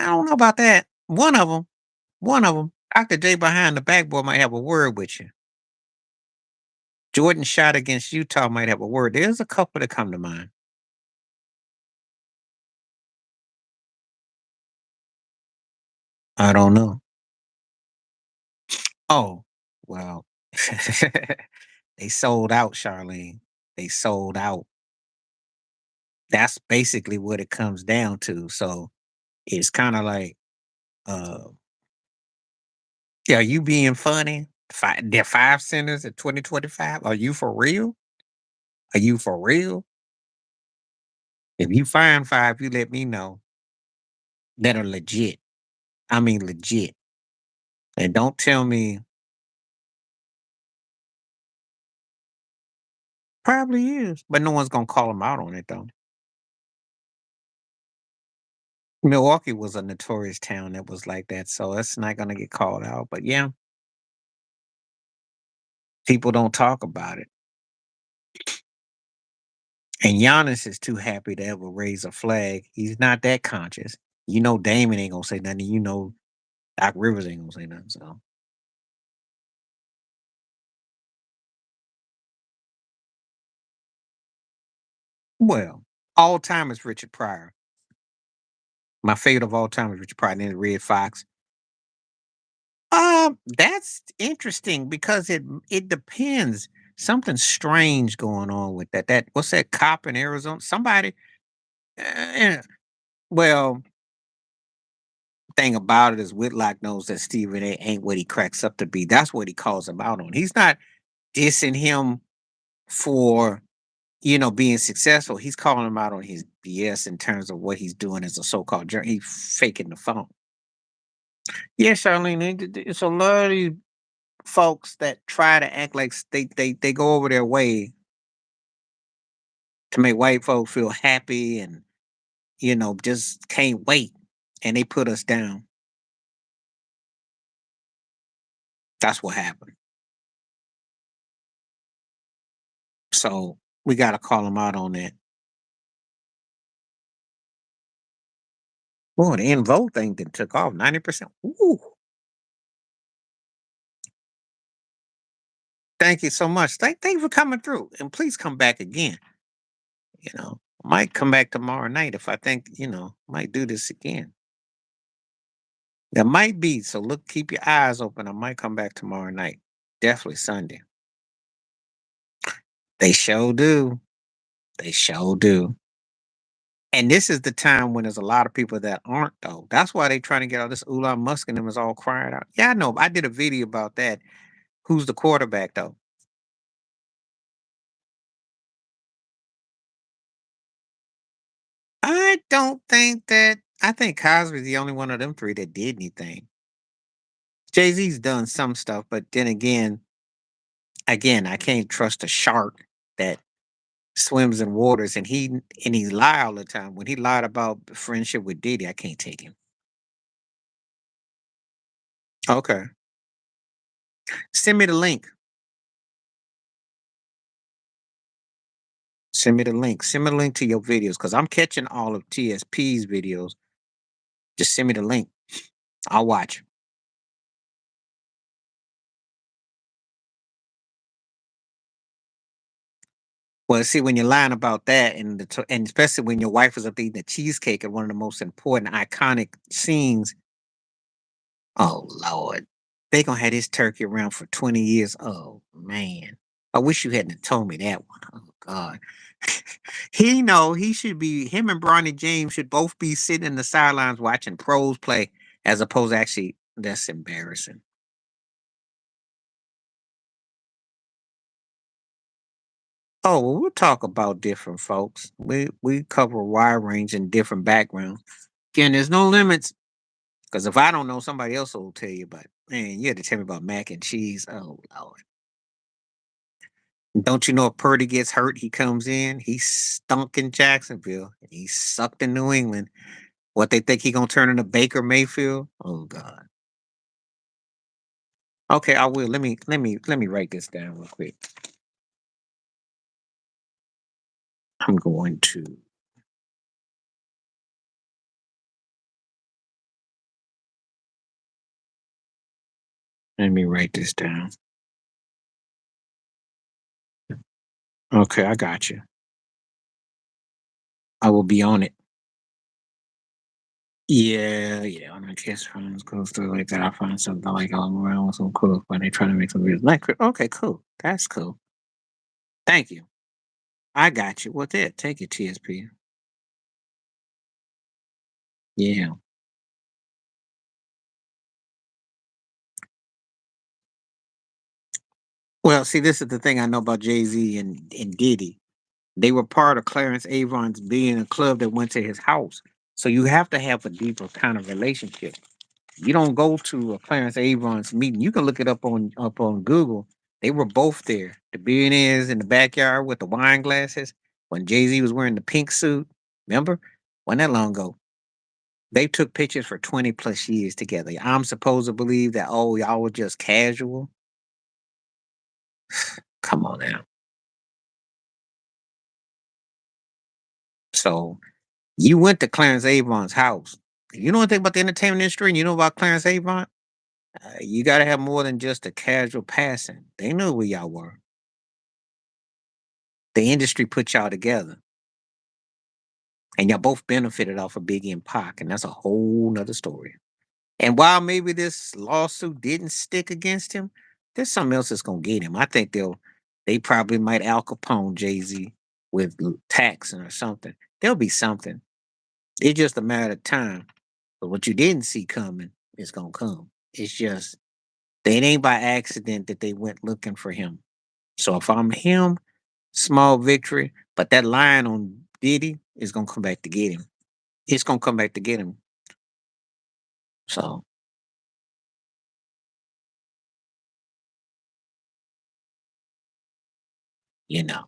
don't know about that. One of them, Dr. J behind the backboard might have a word with you. Jordan shot against Utah might have a word. There's a couple that come to mind. I don't know. Oh, well, they sold out, Charlene. They sold out. That's basically what it comes down to. So it's kind of like, uh, yeah, are you being funny? There are 5 centers in 2025. Are you for real? Are you for real? If you find five, you let me know that are legit. I mean, legit. And don't tell me probably is, but no one's gonna call him out on it though. Milwaukee was a notorious town that was like that, so it's not gonna get called out. But yeah, people don't talk about it. And Giannis is too happy to ever raise a flag. He's not that conscious. You know, Damon ain't gonna say nothing. You know, Doc Rivers ain't gonna say nothing. So, well, all time is Richard Pryor. My favorite of all time is Richard Pryor. And then Red Fox. That's interesting because it depends. Something strange going on with that. That what's that cop in Arizona? Somebody. Uh, well, thing about it is Whitlock knows that Stephen A. ain't what he cracks up to be. That's what he calls him out on. He's not dissing him for being successful. He's calling him out on his BS in terms of what he's doing as a so-called journey. He's faking the phone. Yeah, Charlene, it's a lot of these folks that try to act like they go over their way to make white folk feel happy and just can't wait, and they put us down. That's what happened. So we got to call them out on that. Boy, the in vote thing that took off 90%. Ooh, thank you so much. Thank you for coming through, and please come back again. I might come back tomorrow night if I think might do this again. There might be, so look, keep your eyes open. I might come back tomorrow night. Definitely Sunday. They sure do. They sure do. And this is the time when there's a lot of people that aren't though. That's why they trying to get all this Elon Musk and them is all crying out. Yeah, I know. I did a video about that. Who's the quarterback though? I don't think that. I think Cosby's the only one of them three that did anything. Jay Z's done some stuff, but then again, I can't trust a shark that swims in waters and he lie all the time. When he lied about friendship with Diddy, I can't take him. Okay, send me the link. Send me the link. Send me the link to your videos because I'm catching all of TSP's videos. Just send me the link. I'll watch. Well, see, when you're lying about that, and especially when your wife was up eating a cheesecake at one of the most important, iconic scenes. Oh Lord, they gonna have this turkey around for 20 years. Oh man, I wish you hadn't told me that one. Oh God, he should be. Him and Bronny James should both be sitting in the sidelines watching pros play, as opposed to actually. That's embarrassing. Oh, well, we'll talk about different folks. We cover a wide range and different backgrounds. Again, there's no limits because if I don't know, somebody else will tell you. But man, you had to tell me about mac and cheese. Oh Lord! Don't you know if Purdy gets hurt, he comes in. He stunk in Jacksonville. He sucked in New England. What they think he gonna turn into Baker Mayfield? Oh God. Okay, I will. Let me write this down real quick. I'm going to let me write this down. Okay, I got you. I will be on it. Yeah, yeah. When my kids friends goes through like that, I find something like all around with some cool when they try to make some videos. Like, okay, cool. That's cool. Thank you. I got you. What's it? Take it, TSP. Yeah. Well, see, this is the thing I know about Jay Z and Diddy. They were part of Clarence Avon's being a club that went to his house. So you have to have a deeper kind of relationship. You don't go to a Clarence Avon's meeting. You can look it up on Google. They were both there. The billionaires in the backyard with the wine glasses when Jay Z was wearing the pink suit. Remember? Wasn't that long ago? They took pictures for 20 plus years together. I'm supposed to believe that, oh, y'all were just casual. Come on now. So you went to Clarence Avon's house. You know anything about the entertainment industry and you know about Clarence Avon? You got to have more than just a casual passing. They knew where y'all were. The industry put y'all together, and y'all both benefited off of Biggie and Pac, and that's a whole nother story. And while maybe this lawsuit didn't stick against him, there's something else that's gonna get him. I think they probably might Al Capone Jay Z with taxing or something. There'll be something. It's just a matter of time. But what you didn't see coming is gonna come. It's just it ain't by accident that they went looking for him. So if I'm him, small victory, but that line on Diddy is gonna come back to get him. It's gonna come back to get him. So, you know.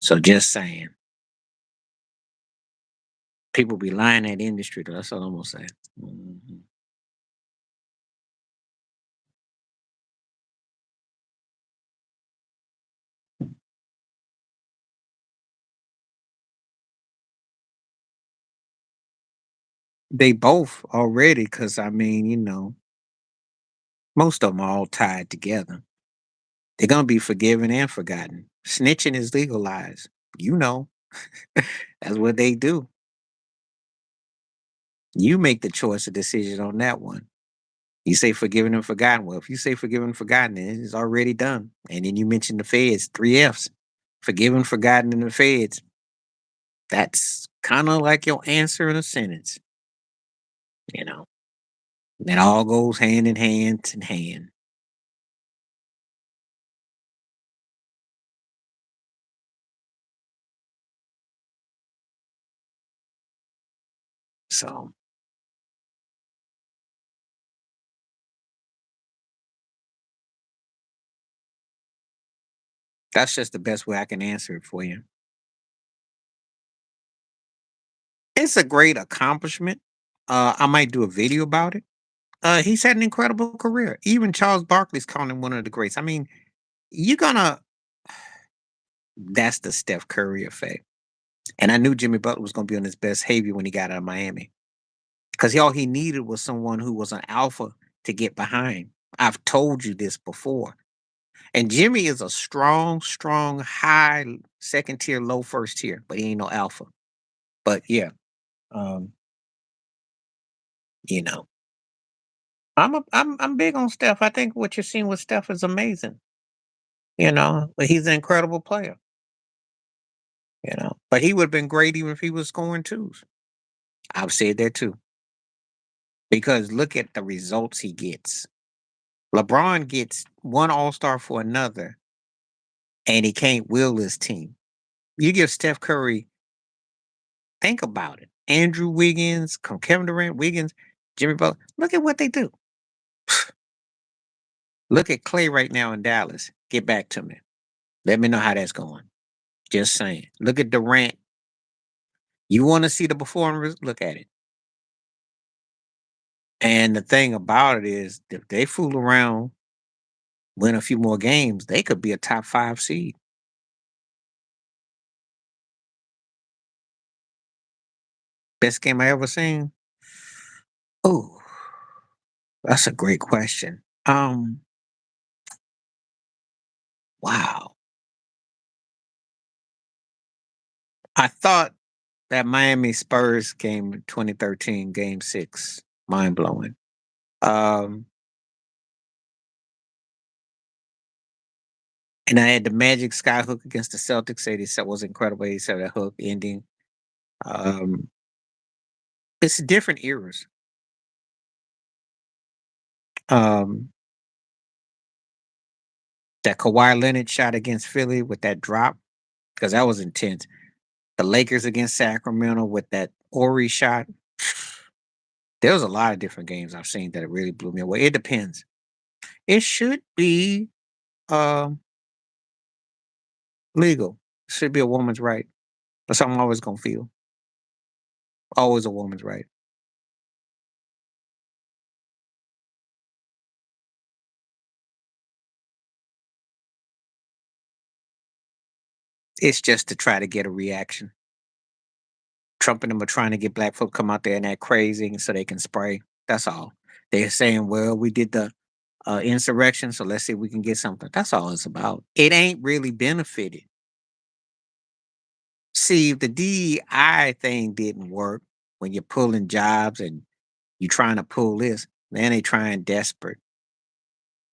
So just saying. People be lying at industry though. That's all I'm gonna say. Mhm. They both already, because I mean, most of them are all tied together. They're gonna be forgiven and forgotten. Snitching is legalized. You know, that's what they do. You make the choice or decision on that one. You say forgiven and forgotten. Well, if you say forgiven and forgotten, then it's already done. And then you mention the feds, three F's. Forgiven, forgotten, and the feds. That's kind of like your answer in a sentence, you know. That all goes hand in hand in hand. So that's just the best way I can answer it for you. It's a great accomplishment. I might do a video about it. He's had an incredible career. Even Charles Barkley's calling him one of the greats. I mean, you're gonna that's the Steph Curry effect. And I knew Jimmy Butler was gonna be on his best behavior when he got out of Miami. Because all he needed was someone who was an alpha to get behind. I've told you this before. And Jimmy is a strong, strong, high second tier, low first tier, but he ain't no alpha. But yeah, um, you know, I'm big on Steph. I think what you're seeing with Steph is amazing. But he's an incredible player. But he would have been great even if he was scoring twos. I've said that too. Because look at the results he gets. LeBron gets one All Star for another. and he can't will his team. You give Steph Curry, think about it. Andrew Wiggins, Kevin Durant, Wiggins, Jimmy Butler. Look at what they do. Look at Clay right now in Dallas. Get back to me. Let me know how that's going. Just saying. Look at Durant. You want to see the performance? Look at it. And the thing about it is, if they fool around, win a few more games, they could be a top 5 seed. Best game I ever seen? Oh, that's a great question. Wow. I thought that Miami Spurs game in 2013, game 6, mind blowing. Um, and I had the Magic Skyhook against the Celtics. 87 was incredible. 87 that hook ending. Um, it's different eras. Um, that Kawhi Leonard shot against Philly with that drop, because that was intense. The Lakers against Sacramento with that Ori shot. There was a lot of different games I've seen that really blew me away. It depends. It should be um, legal. It should be a woman's right. That's how I'm always gonna feel. Always a woman's right. It's just to try to get a reaction. Trump and them are trying to get black folk come out there and act crazy so they can spray. That's all. They're saying, well, we did the insurrection, so let's see if we can get something. That's all it's about. It ain't really benefited. See, if the DEI thing didn't work when you're pulling jobs and you trying to pull this, then they trying desperate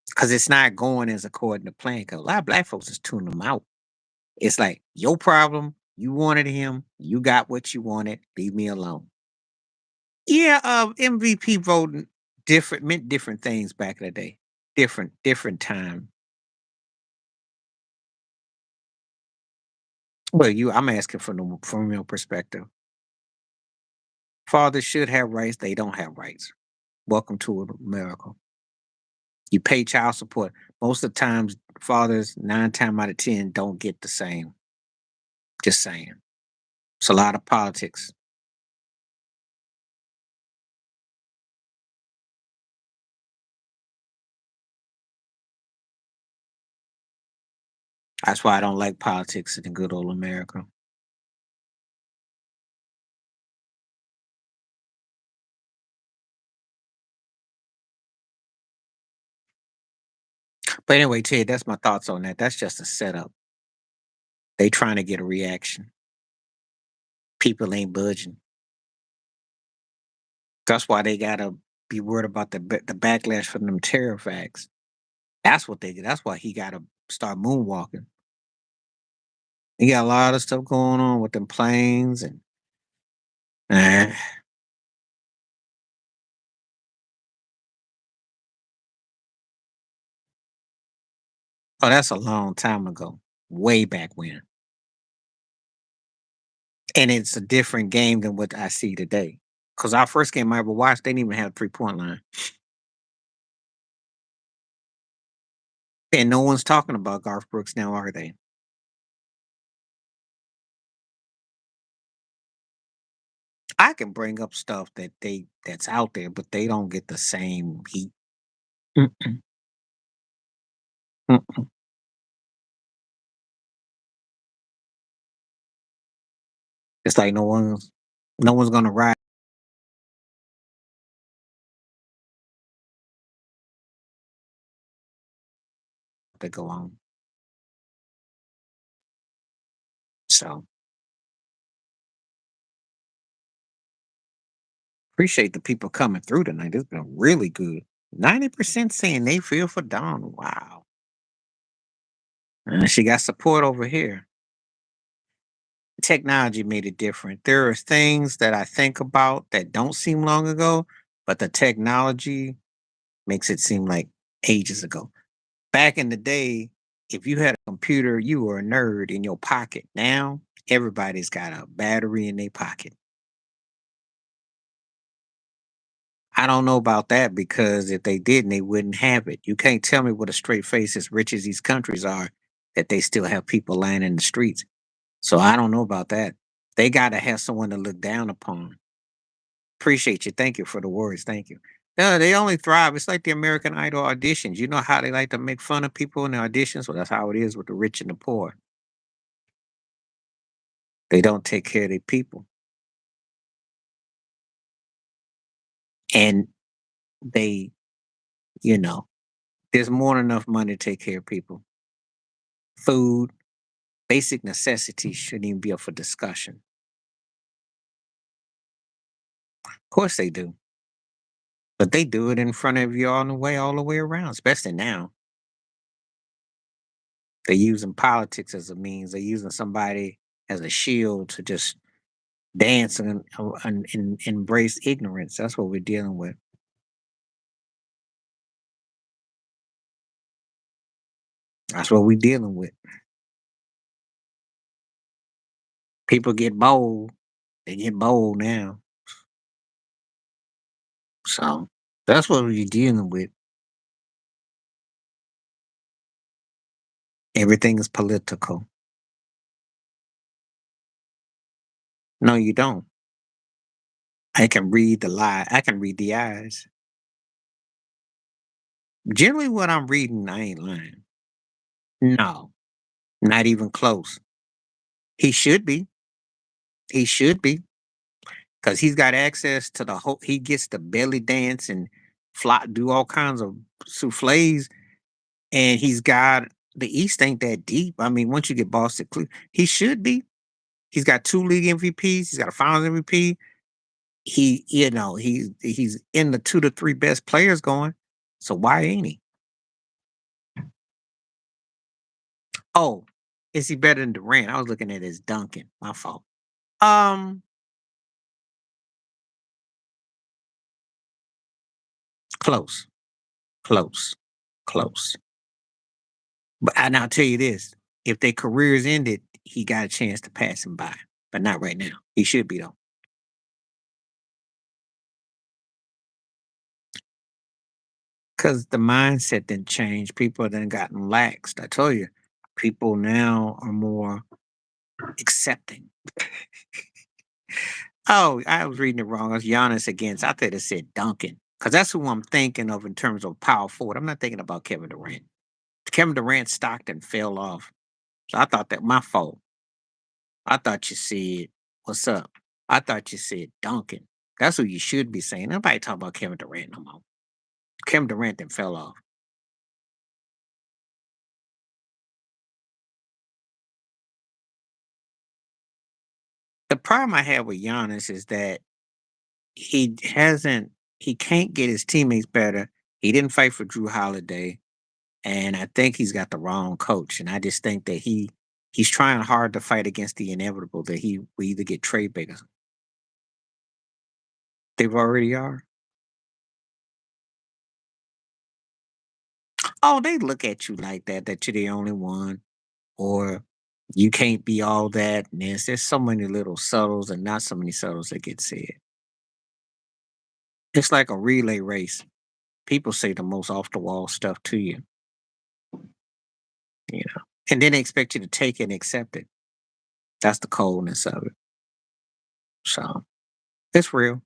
because it's not going as according to plan. Because a lot of black folks is tuning them out. It's like your problem. You wanted him. You got what you wanted. Leave me alone. Yeah, MVP voting different meant different things back in the day. Different time. Well, I'm asking from your perspective. Fathers should have rights. They don't have rights. Welcome to America. You pay child support. Most of the times, fathers 9 times out of 10 don't get the same. Just saying. It's a lot of politics. That's why I don't like politics in good old America. But anyway, Ted, that's my thoughts on that. That's just a setup. They trying to get a reaction. People ain't budging. That's why they gotta be worried about the backlash from them tariff acts. That's what they. That's why he gotta start moonwalking. He got a lot of stuff going on with them planes and. eh. Oh, that's a long time ago. Way back when. And it's a different game than what I see today. Because our first game I ever watched, they didn't even have a 3-point line. And no one's talking about Garth Brooks now, are they? I can bring up stuff that's out there, but they don't get the same heat. Mm-mm, mm. It's like no one's gonna ride to go on. So appreciate the people coming through tonight. It's been really good. 90% saying they feel for Dawn. Wow. And she got support over here. Technology made it different. There are things that I think about that don't seem long ago, but the technology makes it seem like ages ago. Back in the day, if you had a computer, you were a nerd in your pocket. Now everybody's got a battery in their pocket. I don't know about that because if they didn't, they wouldn't have it. You can't tell me with a straight face, as rich as these countries are, that they still have people lying in the streets. So I don't know about that. They got to have someone to look down upon. Appreciate you. Thank you for the words. Thank you. No, they only thrive. It's like the American Idol auditions. You know how they like to make fun of people in the auditions? Well, that's how it is with the rich and the poor. They don't take care of their people. And they, you know, there's more than enough money to take care of people. Food, basic necessities shouldn't even be up for discussion. Of course they do. But they do it in front of you all the way around, especially now. They're using politics as a means. They're using somebody as a shield to just dance and embrace ignorance. That's what we're dealing with. That's what we're dealing with. People get bold. They get bold now. So that's what we're dealing with. Everything is political. No, you don't. I can read the lie. I can read the eyes. Generally, what I'm reading, I ain't lying. No, not even close. He should be. He should be. Because he's got access to the whole, he gets the belly dance and fly, do all kinds of souffles. And he's got, the East ain't that deep. I mean, once you get Boston, he should be. He's got 2 league MVPs. He's got a Finals MVP. He's in the 2 to 3 best players going. So why ain't he? Oh, is he better than Durant? I was looking at his Duncan. My fault. Um, close, close, close. But and I'll tell you this: if their careers ended, he got a chance to pass him by, but not right now. He should be though, because the mindset didn't change. People then gotten laxed. I told you, people now are more accepting. Oh, I was reading it wrong. It's Giannis against. I thought it said Duncan, because that's who I'm thinking of in terms of power forward. I'm not thinking about Kevin Durant. Kevin Durant Stockton fell off, so I thought that my fault. I thought you said, "What's up?" I thought you said Duncan. That's what you should be saying. Nobody talk about Kevin Durant no more. Kevin Durant then fell off. The problem I have with Giannis is that he hasn't he can't get his teammates better. He didn't fight for Drew Holiday. And I think he's got the wrong coach. And I just think that he's trying hard to fight against the inevitable that he will either get trade bigger. They already are. Oh, they look at you like that, that you're the only one, or you can't be all that. And there's so many little subtles and not so many subtles that get said. It's like a relay race. People say the most off the wall stuff to you, and then they expect you to take it and accept it. That's the coldness of it. So it's real.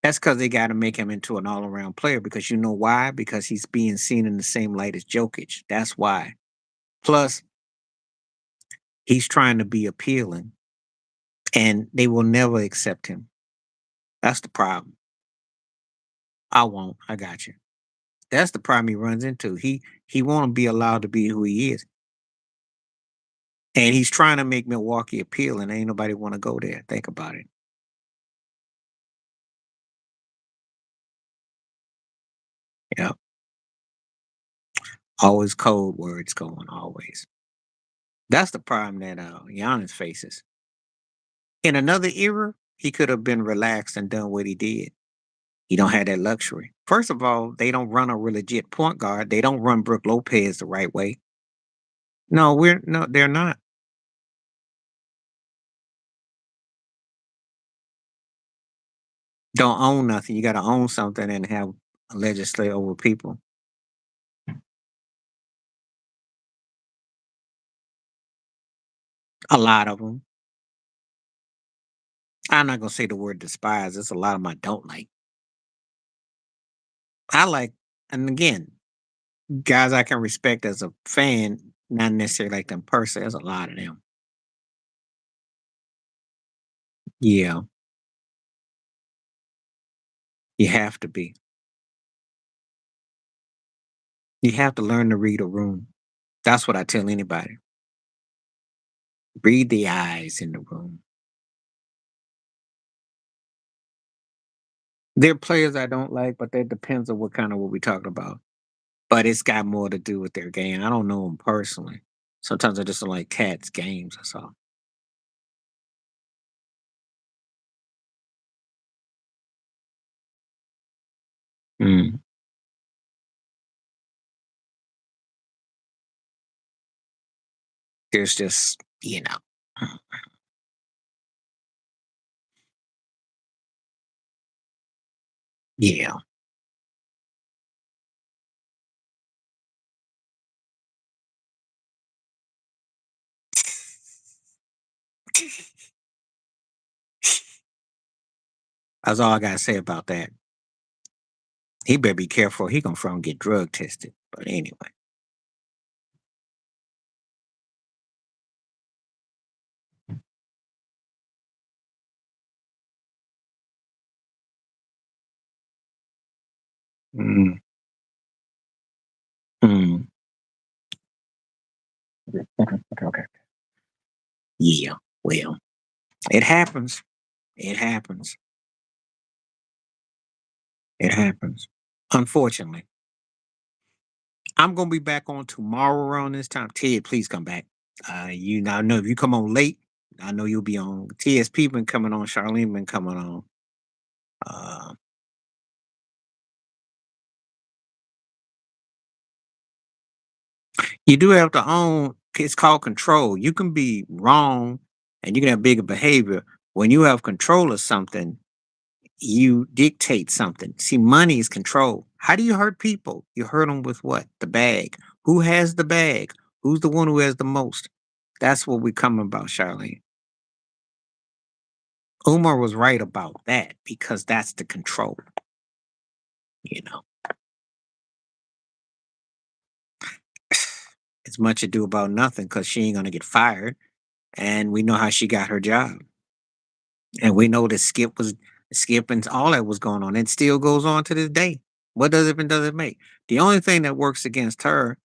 That's because they got to make him into an all around player because you know why? Because he's being seen in the same light as Jokic. That's why. Plus, he's trying to be appealing and they will never accept him. That's the problem. I won't. I got you. That's the problem he runs into. He won't be allowed to be who he is. And he's trying to make Milwaukee appealing. Ain't nobody want to go there. Think about it. Yeah. Always cold words going, always. That's the problem that Giannis faces. In another era, he could have been relaxed and done what he did. He don't have that luxury. First of all, they don't run a legit point guard. They don't run Brooke Lopez the right way. No, they're not. Don't own nothing. You got to own something and have legislate over people. A lot of them. I'm not gonna say the word despise. It's a lot of them I don't like. I like, and again, guys I can respect as a fan, not necessarily like them person. There's a lot of them. Yeah, you have to be. You have to learn to read a room. That's what I tell anybody. Read the eyes in the room. There are players I don't like, but that depends on what kind of what we talking about. But it's got more to do with their game. I don't know them personally. Sometimes I just don't like cats games. That's all. Mm. There's just yeah. That's all I gotta say about that. He better be careful. He gonna from get drug tested. But anyway. Mm, mm. Okay, okay, okay. Yeah. Well, it happens. It happens. It happens. Unfortunately. I'm gonna be back on tomorrow around this time. Ted, please come back. You now know if you come on late, I know you'll be on. TSP been coming on. Charlene been coming on. Uh, you do have to own. It's called control. You can be wrong, and you can have bigger behavior. When you have control of something, you dictate something. See, money is control. How do you hurt people? You hurt them with what? The bag. Who has the bag? Who's the one who has the most? That's what we come about, Charlene. Umar was right about that because that's the control. You know, it's much ado about nothing because she ain't gonna get fired, and we know how she got her job, and we know that Skip and all that was going on, and still goes on to this day. What does it make? The only thing that works against her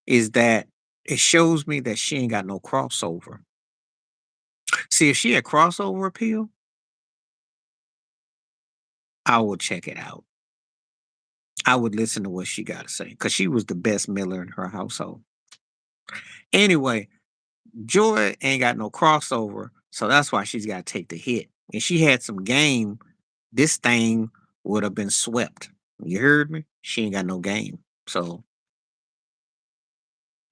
is that it shows me that she ain't got no crossover. See, if she had crossover appeal, I would check it out. I would listen to what she got to say because she was the best miller in her household. Anyway, Joy ain't got no crossover, so that's why she's got to take the hit. If she had some game, this thing would have been swept. You heard me? She ain't got no game, so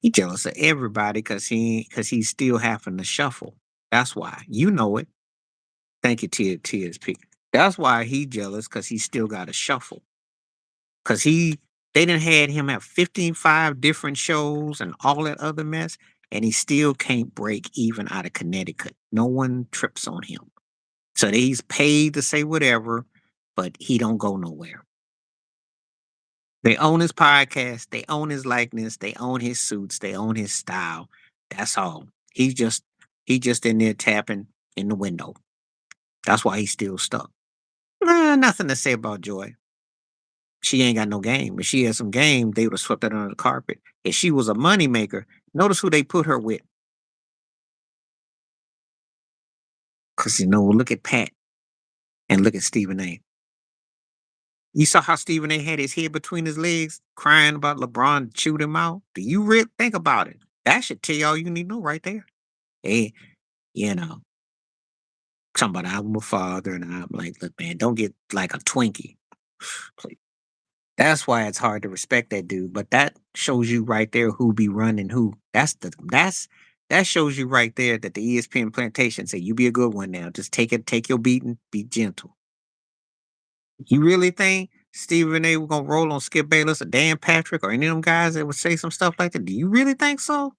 he jealous of everybody because he's still having to shuffle. That's why you know it. Thank you, TSP. That's why he jealous because he still got to shuffle. Cause they didn't had him have 55 different shows and all that other mess, and he still can't break even out of Connecticut. No one trips on him. So he's paid to say whatever, but he don't go nowhere. They own his podcast, they own his likeness, they own his suits, they own his style. That's all. He just in there tapping in the window. That's why he's still stuck. Nothing to say about Joy. She ain't got no game. If she had some game, they would have swept that under the carpet. If she was a money maker, notice who they put her with. Because look at Pat and look at Stephen A. You saw how Stephen A had his head between his legs, crying about LeBron chewed him out. Do you really think about it? That should tell you all you need to know right there. Hey, you know, somebody, I'm a father, and I'm like, look, man, don't get like a Twinkie. Please. That's why it's hard to respect that dude. But that shows you right there who be running who. That shows you right there that the ESPN plantation say you be a good one now. Just take your beating, be gentle. You really think Stephen A. were gonna roll on Skip Bayless or Dan Patrick or any of them guys that would say some stuff like that? Do you really think so?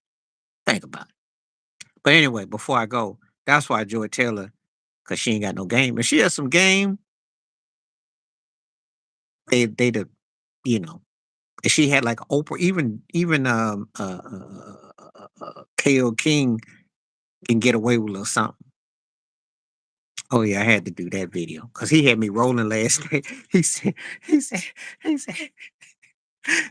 Think about it. But anyway, before I go, that's why Joy Taylor, because she ain't got no game. If she has some game, they'd have, you know, if she had like Oprah, even KO King can get away with a little something. Oh yeah, I had to do that video because he had me rolling last night. He said, he said,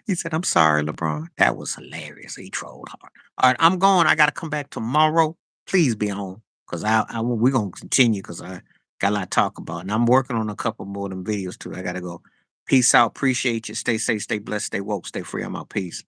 he said, I'm sorry, LeBron. That was hilarious. He trolled hard. All right, I'm going. I gotta come back tomorrow. Please be on. Cause we're gonna continue because I got a lot to talk about. And I'm working on a couple more of them videos too. I gotta go. Peace out. Appreciate you. Stay safe, stay blessed, stay woke, stay free. I'm out. Peace.